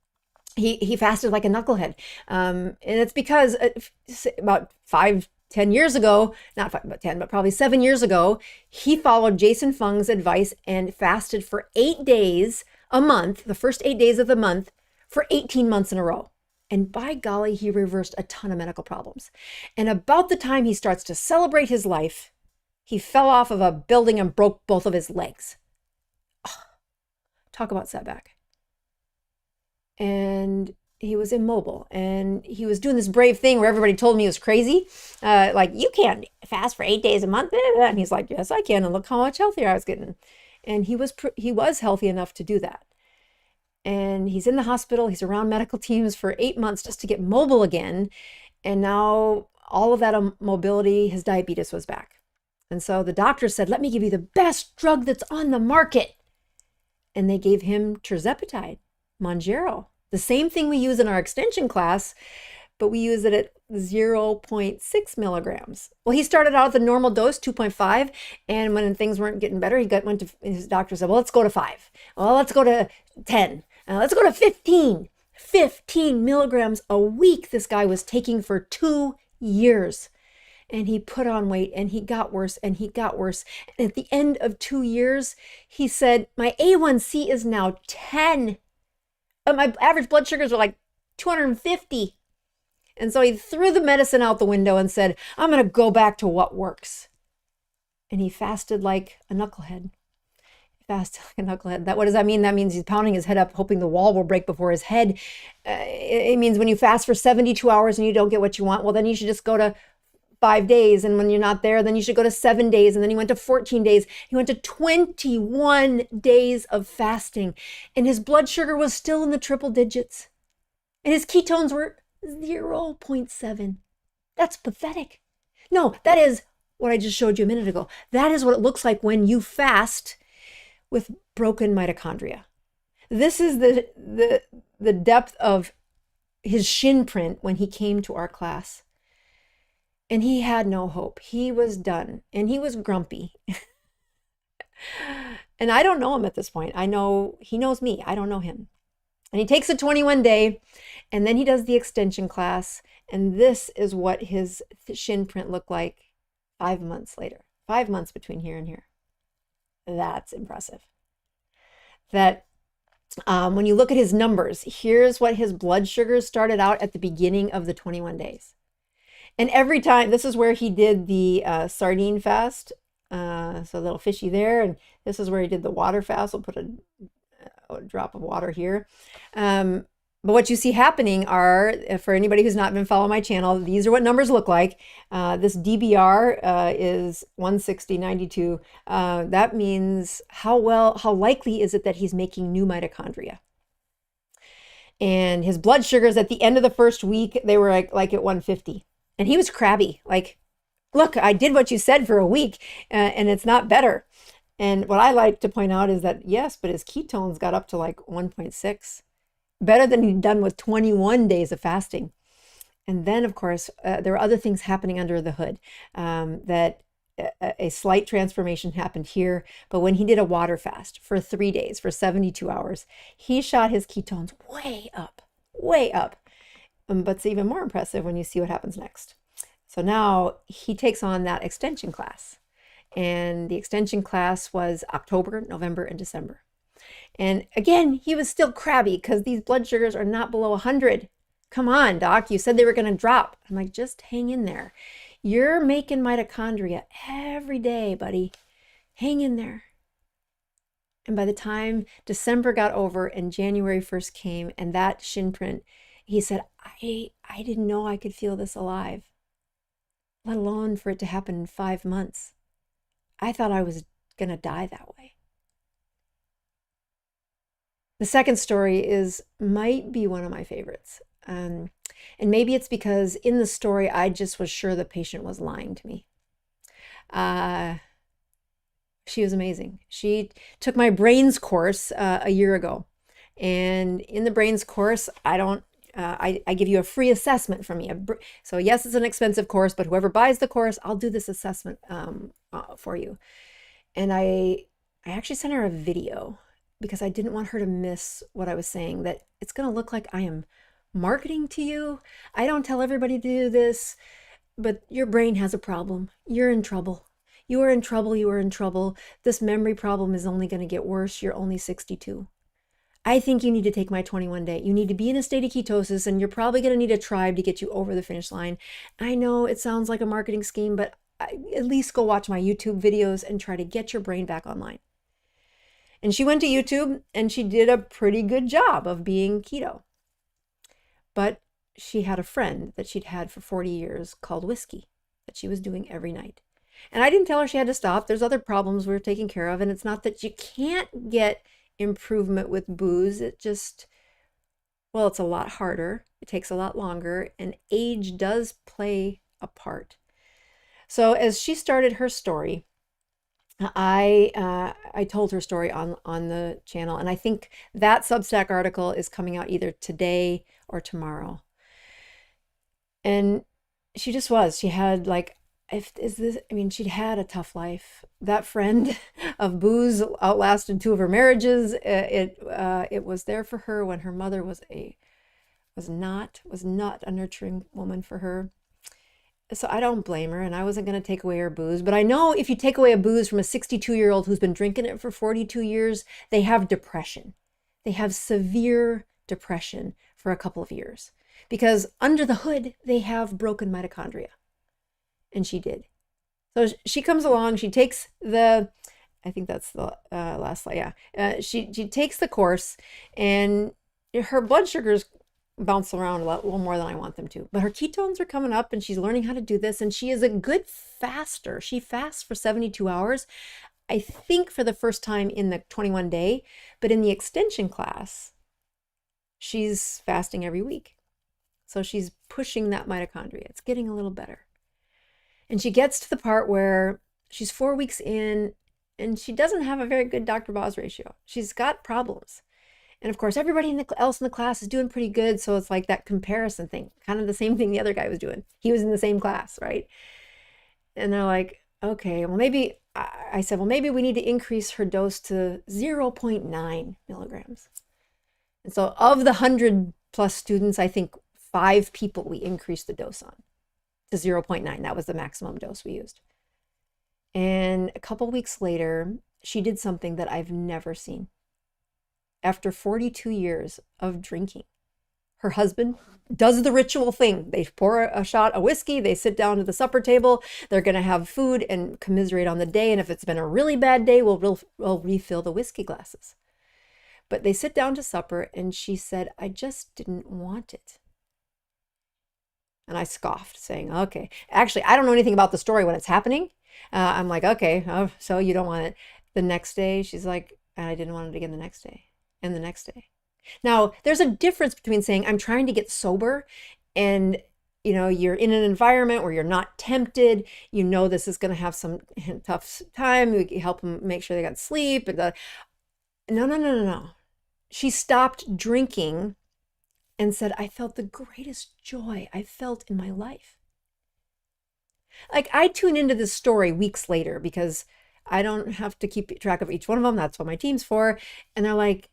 He fasted like a knucklehead. And it's because about 10 years ago, not 5, but 10, but probably 7 years ago, he followed Jason Fung's advice and fasted for 8 days a month, the first 8 days of the month, for 18 months in a row. And by golly, he reversed a ton of medical problems. And about the time he starts to celebrate his life, he fell off of a building and broke both of his legs. Oh, talk about setback. And he was immobile, and he was doing this brave thing where everybody told him he was crazy. Like, you can't fast for 8 days a month. And he's like, yes, I can. And look how much healthier I was getting. And he was healthy enough to do that. And he's in the hospital. He's around medical teams for 8 months just to get mobile again. And now all of that mobility, his diabetes was back. And so the doctor said, let me give you the best drug that's on the market. And they gave him tirzepatide, Mounjaro. The same thing we use in our extension class, but we use it at 0.6 milligrams. Well, he started out at the normal dose, 2.5, and when things weren't getting better, went to his doctor said, well, let's go to 5. Well, let's go to 10. Let's go to 15. 15 milligrams a week this guy was taking for 2 years. And he put on weight, and he got worse, and he got worse. And at the end of 2 years, he said, my A1C is now 10. My average blood sugars are like 250. And so he threw the medicine out the window and said, I'm going to go back to what works. And he fasted like a knucklehead. What does that mean? That means he's pounding his head up, hoping the wall will break before his head. It means when you fast for 72 hours and you don't get what you want, well, then you should just go to 5 days. And when you're not there, then you should go to 7 days. And then he went to 14 days. He went to 21 days of fasting. And his blood sugar was still in the triple digits. And his ketones were 0.7. That's pathetic. No, that is what I just showed you a minute ago. That is what it looks like when you fast with broken mitochondria. This is the depth of his shin print when he came to our class. And he had no hope. He was done. And he was grumpy. And I don't know him at this point. I know he knows me. I don't know him. And he takes a 21 day, and then he does the extension class. And this is what his shin print looked like 5 months later. 5 months between here and here. That's impressive. That when you look at his numbers, here's what his blood sugars started out at the beginning of the 21 days. And every time, this is where he did the sardine fast. So a little fishy there. And this is where he did the water fast. We'll put a drop of water here. But what you see happening are, for anybody who's not been following my channel, these are what numbers look like. This DBR is 160/92. That means how likely is it that he's making new mitochondria? And his blood sugars at the end of the first week, they were like at 150. And he was crabby, like, look, I did what you said for a week, and it's not better. And what I like to point out is that, yes, but his ketones got up to like 1.6 better than he'd done with 21 days of fasting. And then, of course, there were other things happening under the hood, that a slight transformation happened here. But when he did a water fast for 3 days, for 72 hours, he shot his ketones way up, way up. But it's even more impressive when you see what happens next. So now he takes on that extension class. And the extension class was October, November, and December. And again, he was still crabby because these blood sugars are not below 100. Come on, doc, you said they were going to drop. I'm like, just hang in there. You're making mitochondria every day, buddy. Hang in there. And by the time December got over and January 1st came and that shin print, he said, I didn't know I could feel this alive, let alone for it to happen in 5 months. I thought I was going to die that way. The second story might be one of my favorites. And maybe it's because in the story, I just was sure the patient was lying to me. She was amazing. She took my brains course a year ago. And in the brains course, I give you a free assessment from me. So yes, it's an expensive course, but whoever buys the course, I'll do this assessment for you. And I actually sent her a video because I didn't want her to miss what I was saying, that it's going to look like I am marketing to you. I don't tell everybody to do this, but your brain has a problem. You're in trouble. You are in trouble. You are in trouble. This memory problem is only going to get worse. You're only 62. I think you need to take my 21-day. You need to be in a state of ketosis, and you're probably going to need a tribe to get you over the finish line. I know it sounds like a marketing scheme, but at least go watch my YouTube videos and try to get your brain back online. And she went to YouTube and she did a pretty good job of being keto. But she had a friend that she'd had for 40 years called whiskey that she was doing every night. And I didn't tell her she had to stop. There's other problems we're taking care of. And it's not that you can't get improvement with booze. It's a lot harder. It takes a lot longer. And age does play a part. So as she started her story, I told her story on the channel, and I think that Substack article is coming out either today or tomorrow. And she just was. She had she'd had a tough life. That friend of booze outlasted 2 of her marriages. It was there for her when her mother was not a nurturing woman for her. So I don't blame her, and I wasn't going to take away her booze. But I know if you take away a booze from a 62-year-old who's been drinking it for 42 years, they have depression. They have severe depression for a couple of years because under the hood, they have broken mitochondria. And she did. So she comes along, she takes I think that's the last slide, yeah. She takes the course, and her blood sugars bounce around a little more than I want them to. But her ketones are coming up, and she's learning how to do this, and she is a good faster. She fasts for 72 hours, I think for the first time in the 21-day, but in the extension class, she's fasting every week. So she's pushing that mitochondria. It's getting a little better. And she gets to the part where she's 4 weeks in, and she doesn't have a very good Dr. Boz ratio. She's got problems. And of course, everybody else in the class is doing pretty good. So it's like that comparison thing, kind of the same thing the other guy was doing. He was in the same class, right? And they're like, okay, well, maybe, I said, well, maybe we need to increase her dose to 0.9 milligrams. And so of the 100 plus students, I think 5 people we increased the dose on to 0.9. That was the maximum dose we used. And a couple weeks later, she did something that I've never seen. After 42 years of drinking, her husband does the ritual thing. They pour a shot of whiskey, they sit down to the supper table, they're going to have food and commiserate on the day. And if it's been a really bad day, we'll refill the whiskey glasses. But they sit down to supper, and she said, I just didn't want it. And I scoffed, saying, okay. Actually, I don't know anything about the story when it's happening. I'm like, okay, so you don't want it. The next day, she's like, I didn't want it again the next day. And the next day. Now, there's a difference between saying I'm trying to get sober and, you're in an environment where you're not tempted. This is going to have some tough time. We help them make sure they got sleep. No. She stopped drinking and said, I felt the greatest joy I felt in my life. Like, I tune into this story weeks later because I don't have to keep track of each one of them. That's what my team's for. And they're like,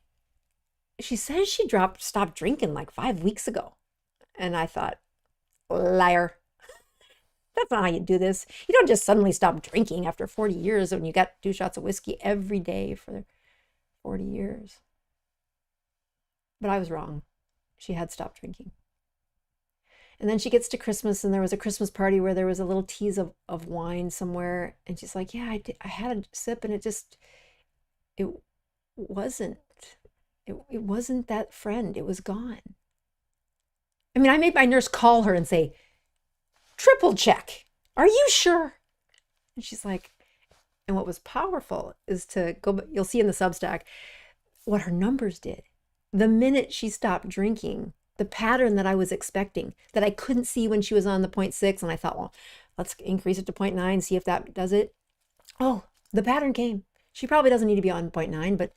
she says she stopped drinking like 5 weeks ago. And I thought, liar. That's not how you do this. You don't just suddenly stop drinking after 40 years when you got 2 shots of whiskey every day for 40 years. But I was wrong. She had stopped drinking. And then she gets to Christmas, and there was a Christmas party where there was a little tease of wine somewhere. And she's like, yeah, I had a sip, and it wasn't that friend. It was gone. I mean, I made my nurse call her and say, triple check. Are you sure? And she's like, and what was powerful is to go, you'll see in the Substack what her numbers did. The minute she stopped drinking, the pattern that I was expecting, that I couldn't see when she was on the 0.6, and I thought, well, let's increase it to 0.9, see if that does it. Oh, the pattern came. She probably doesn't need to be on 0.9, but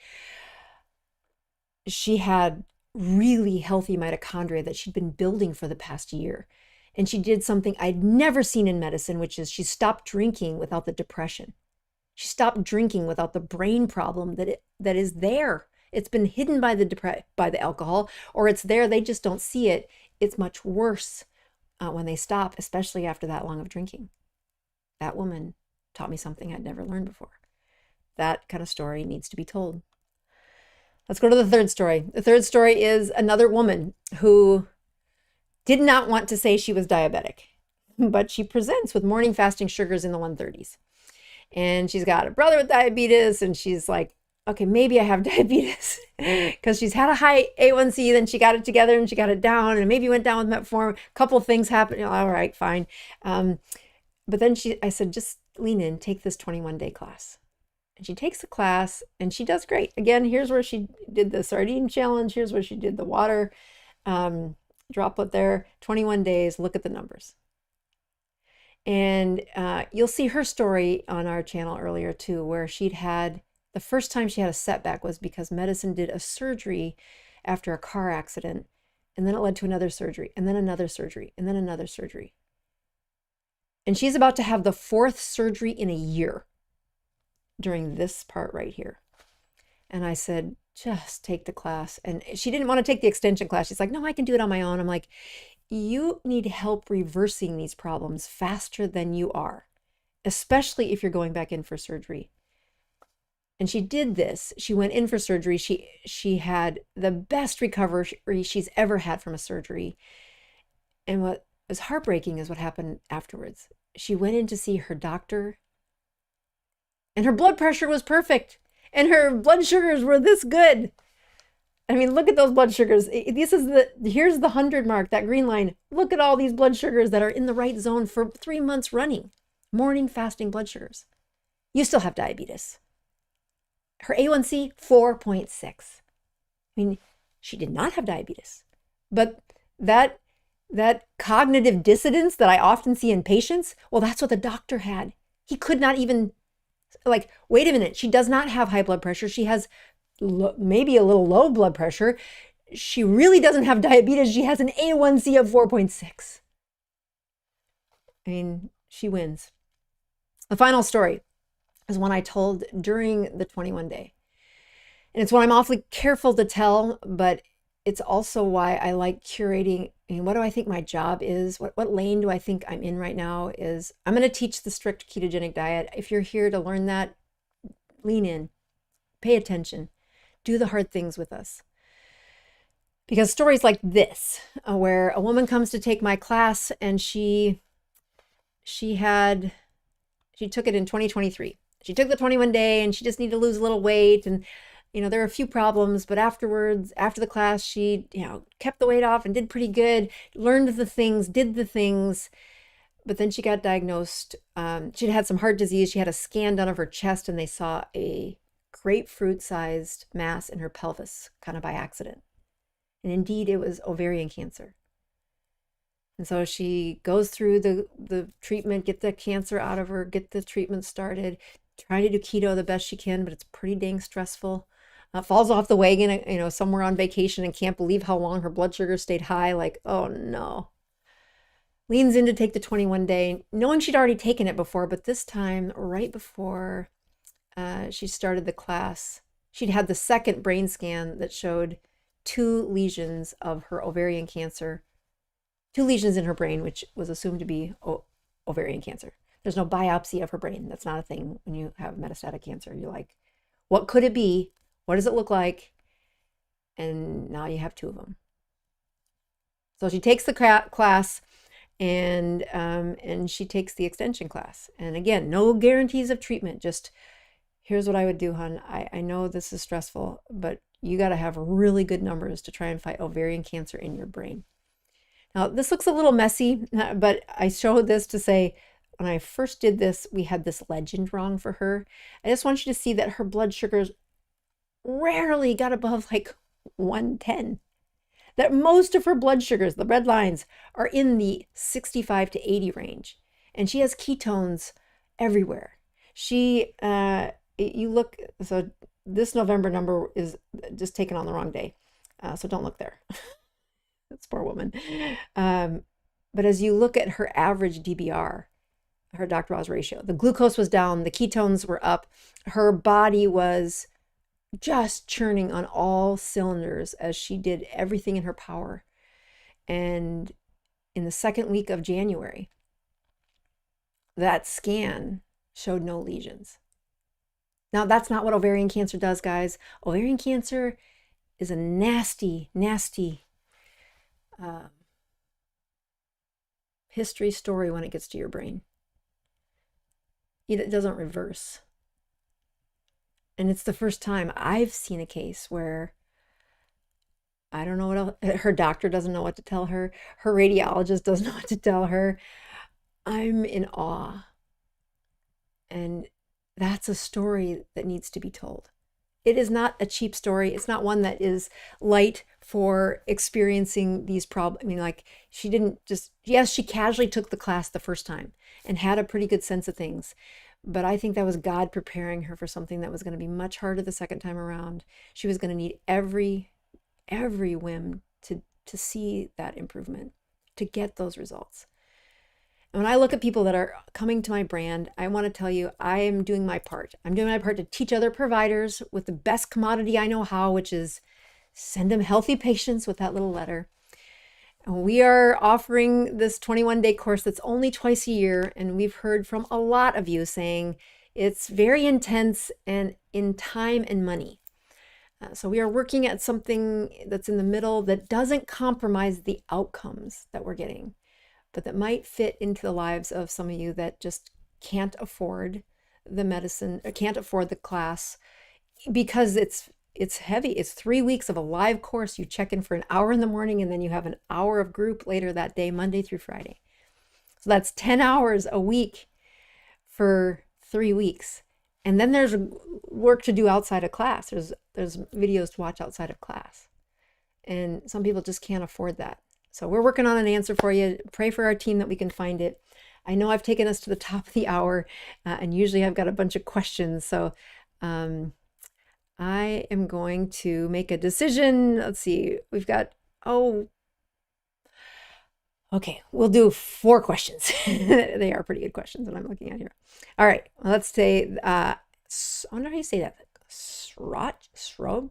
she had really healthy mitochondria that she'd been building for the past year. And she did something I'd never seen in medicine, which is she stopped drinking without the depression. She stopped drinking without the brain problem that is there. It's been hidden by the alcohol, or it's there, they just don't see it. It's much worse when they stop, especially after that long of drinking. That woman taught me something I'd never learned before. That kind of story needs to be told. Let's go to the third story. The third story is another woman who did not want to say she was diabetic, but she presents with morning fasting sugars in the 130s. And she's got a brother with diabetes, and she's like, okay, maybe I have diabetes, because she's had a high A1C, then she got it together and she got it down, and maybe went down with metformin. A couple of things happened. All right, fine. But then I said, just lean in, take this 21-day class. And she takes the class and she does great. Again, here's where she did the sardine challenge. Here's where she did the water droplet there. 21 days, look at the numbers. And you'll see her story on our channel earlier too, where the first time she had a setback was because medicine did a surgery after a car accident, and then it led to another surgery, and then another surgery, and then another surgery. And she's about to have the 4th surgery in a year during this part right here. And I said, just take the class. And she didn't want to take the extension class. She's like, no, I can do it on my own. I'm like, you need help reversing these problems faster than you are, especially if you're going back in for surgery. And she did this. She went in for surgery. She had the best recovery she's ever had from a surgery. And what was heartbreaking is what happened afterwards. She went in to see her doctor, and her blood pressure was perfect, and her blood sugars were this good. I mean, look at those blood sugars. Here's the 100 mark, that green line. Look at all these blood sugars that are in the right zone for 3 months running. Morning fasting blood sugars. You still have diabetes. Her A1C, 4.6. I mean, she did not have diabetes. But that cognitive dissonance that I often see in patients, well, that's what the doctor had. He could not even, like, wait a minute, she does not have high blood pressure. She has maybe a little low blood pressure. She really doesn't have diabetes. She has an A1C of 4.6. I mean, she wins. The final story is one I told during the 21 day. And it's one I'm awfully careful to tell, but it's also why I like curating. I mean, what do I think my job is? What lane do I think I'm in right now is I'm going to teach the strict ketogenic diet. If you're here to learn that, lean in, pay attention, do the hard things with us. Because stories like this, where a woman comes to take my class and she took it in 2023. She took the 21 day and she just needed to lose a little weight, and there were a few problems, but afterwards, after the class, she kept the weight off and did pretty good, learned the things, did the things, but then she got diagnosed. She'd had some heart disease. She had a scan done of her chest, and they saw a grapefruit-sized mass in her pelvis, kind of by accident. And indeed, it was ovarian cancer. And so she goes through the treatment, get the cancer out of her, get the treatment started, trying to do keto the best she can, but it's pretty dang stressful. falls off the wagon, somewhere on vacation and can't believe how long her blood sugar stayed high. Like, oh no. Leans in to take the 21 day, knowing she'd already taken it before, but this time, right before she started the class, she'd had the second brain scan that showed 2 lesions of her ovarian cancer, 2 lesions in her brain, which was assumed to be ovarian cancer. There's no biopsy of her brain. That's not a thing when you have metastatic cancer. You're like, what could it be? What does it look like? And now you have 2 of them. So she takes the class, and she takes the extension class. And again, no guarantees of treatment. Just here's what I would do, hon. I know this is stressful, but you got to have really good numbers to try and fight ovarian cancer in your brain. Now, this looks a little messy, but I showed this to say, when I first did this, we had this legend wrong for her. I just want you to see that her blood sugars rarely got above like 110. That most of her blood sugars, the red lines, are in the 65 to 80 range. And she has ketones everywhere. She, you look, so this November number is just taken on the wrong day. So don't look there. This poor woman. But as you look at her average DBR, her Dr. Boz ratio, the glucose was down, the ketones were up. Her body was just churning on all cylinders as she did everything in her power. And in the second week of January, that scan showed no lesions. Now, that's not what ovarian cancer does, guys. Ovarian cancer is a nasty, nasty history story when it gets to your brain. It doesn't reverse. And it's the first time I've seen a case where I don't know what else, her doctor doesn't know what to tell her. Her radiologist doesn't know what to tell her. I'm in awe. And that's a story that needs to be told. It is not a cheap story. It's not one that is light for experiencing these problems. I mean, like, she didn't just, yes, she casually took the class the first time and had a pretty good sense of things. But I think that was God preparing her for something that was going to be much harder the second time around. She was going to need every whim to see that improvement, to get those results. And when I look at people that are coming to my brand, I want to tell you, I am doing my part. I'm doing my part to teach other providers with the best commodity I know how, which is send them healthy patients with that little letter. We are offering this 21-day course that's only twice a year, and we've heard from a lot of you saying it's very intense and in time and money. So we are working at something that's in the middle that doesn't compromise the outcomes that we're getting, but that might fit into the lives of some of you that just can't afford the medicine, or can't afford the class because it's heavy. It's 3 weeks of a live course. You check in for an hour in the morning, and then you have an hour of group later that day, Monday through Friday. So that's 10 hours a week for 3 weeks. And then there's work to do outside of class. There's videos to watch outside of class. And some people just can't afford that. So we're working on an answer for you. Pray for our team that we can find it. I know I've taken us to the top of the hour, and usually I've got a bunch of questions. So I am going to make a decision. Let's see. We've got, okay, we'll do 4 questions. They are pretty good questions that I'm looking at here. All right, well, let's say, I wonder how you say that. Sroj?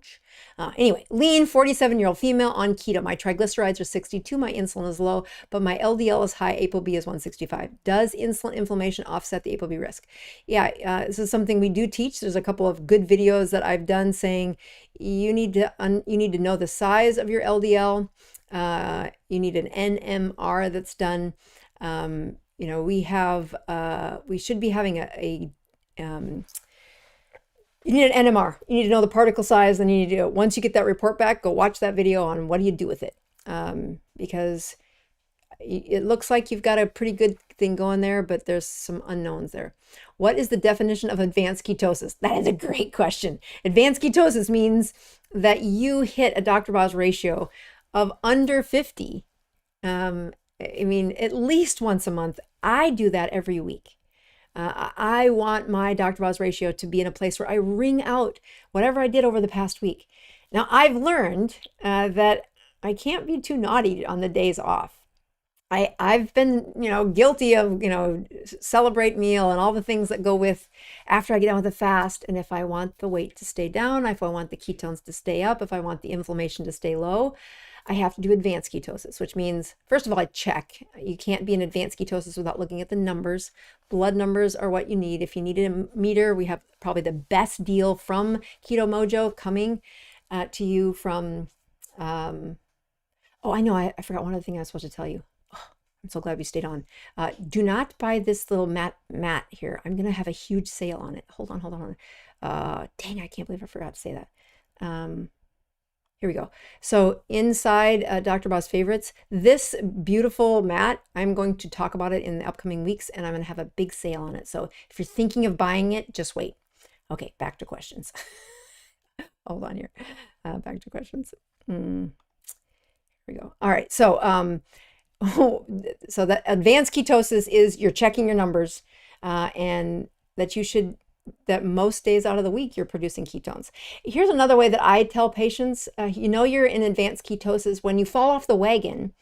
Anyway, lean 47-year-old female on keto. My triglycerides are 62. My insulin is low, but my LDL is high. ApoB is 165. Does insulin inflammation offset the ApoB risk? Yeah, this is something we do teach. There's a couple of good videos that I've done saying you need to know the size of your LDL. You need an NMR that's done. We should be having you need an NMR. You need to know the particle size. Then you need to, once you get that report back, go watch that video on what do you do with it. Because it looks like you've got a pretty good thing going there, but there's some unknowns there. What is the definition of advanced ketosis? That is a great question. Advanced ketosis means that you hit a Dr. Boz ratio of under 50. I mean, at least once a month. I do that every week. I want my Dr. Boz ratio to be in a place where I wring out whatever I did over the past week. Now, I've learned that I can't be too naughty on the days off. I've been, guilty of, celebrate meal and all the things that go with after I get done with the fast. And if I want the weight to stay down, if I want the ketones to stay up, if I want the inflammation to stay low, I have to do advanced ketosis, which means, first of all, I check. You can't be in advanced ketosis without looking at the numbers. Blood numbers are what you need. If you need a meter, we have probably the best deal from Keto Mojo coming to you from, oh, I know, I forgot one other thing I was supposed to tell you. I'm so glad we stayed on. Do not buy this little mat here. I'm going to have a huge sale on it. Hold on. Dang, I can't believe I forgot to say that. Here we go. So inside Dr. Boz Favorites, this beautiful mat, I'm going to talk about it in the upcoming weeks, and I'm going to have a big sale on it. So if you're thinking of buying it, just wait. Okay, back to questions. Hold on here. Back to questions. Here we go. All right. So, so that advanced ketosis is you're checking your numbers and that most days out of the week you're producing ketones. Here's another way that I tell patients, you're in advanced ketosis when you fall off the wagon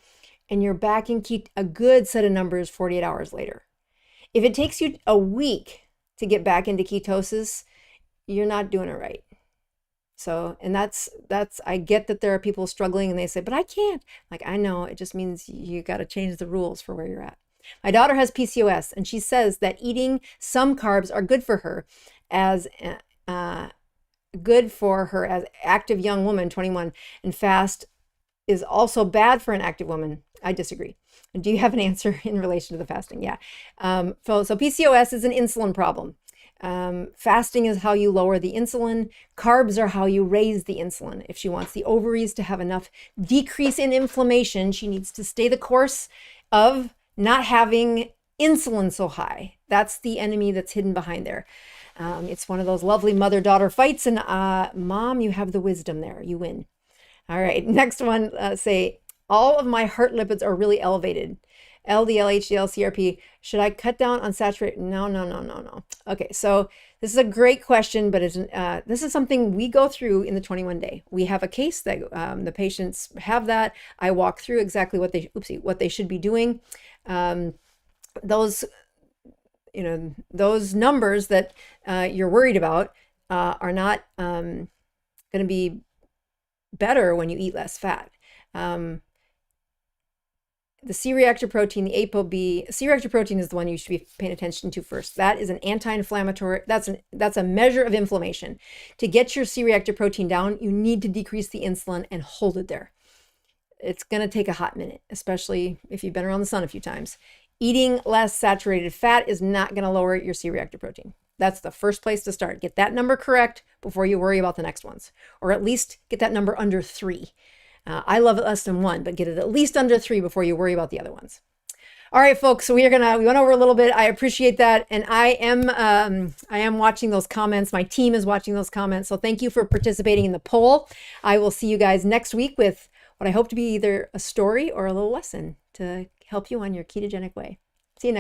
and you're back in a good set of numbers 48 hours later. If it takes you a week to get back into ketosis, you're not doing it right. So, and that's, I get that there are people struggling and they say, but I can't. Like, I know, it just means you got to change the rules for where you're at. My daughter has PCOS, and she says that eating some carbs are good for her as active young woman, 21, and fast is also bad for an active woman. I disagree. Do you have an answer in relation to the fasting? Yeah. So PCOS is an insulin problem. Fasting is how you lower the insulin. Carbs are how you raise the insulin. If she wants the ovaries to have enough decrease in inflammation, she needs to stay the course of not having insulin so high. That's the enemy that's hidden behind there. It's one of those lovely mother-daughter fights, and Mom, you have the wisdom there. You win. All right, next one, say, all of my heart lipids are really elevated. LDL, HDL, CRP. Should I cut down on saturated? No. Okay, so this is a great question, but this is something we go through in the 21 day. We have a case that the patients have that. I walk through exactly what they should be doing. Those numbers that you're worried about are not going to be better when you eat less fat. The C-reactive protein, the ApoB, C-reactive protein is the one you should be paying attention to first. That is an anti-inflammatory, that's a measure of inflammation. To get your C-reactive protein down, you need to decrease the insulin and hold it there. It's going to take a hot minute, especially if you've been around the sun a few times. Eating less saturated fat is not going to lower your C-reactive protein. That's the first place to start. Get that number correct before you worry about the next ones, or at least get that number under 3. I love it less than 1, but get it at least under 3 before you worry about the other ones. All right, folks, so we went over a little bit. I appreciate that. And I am watching those comments. My team is watching those comments. So thank you for participating in the poll. I will see you guys next week with what I hope to be either a story or a little lesson to help you on your ketogenic way. See you next.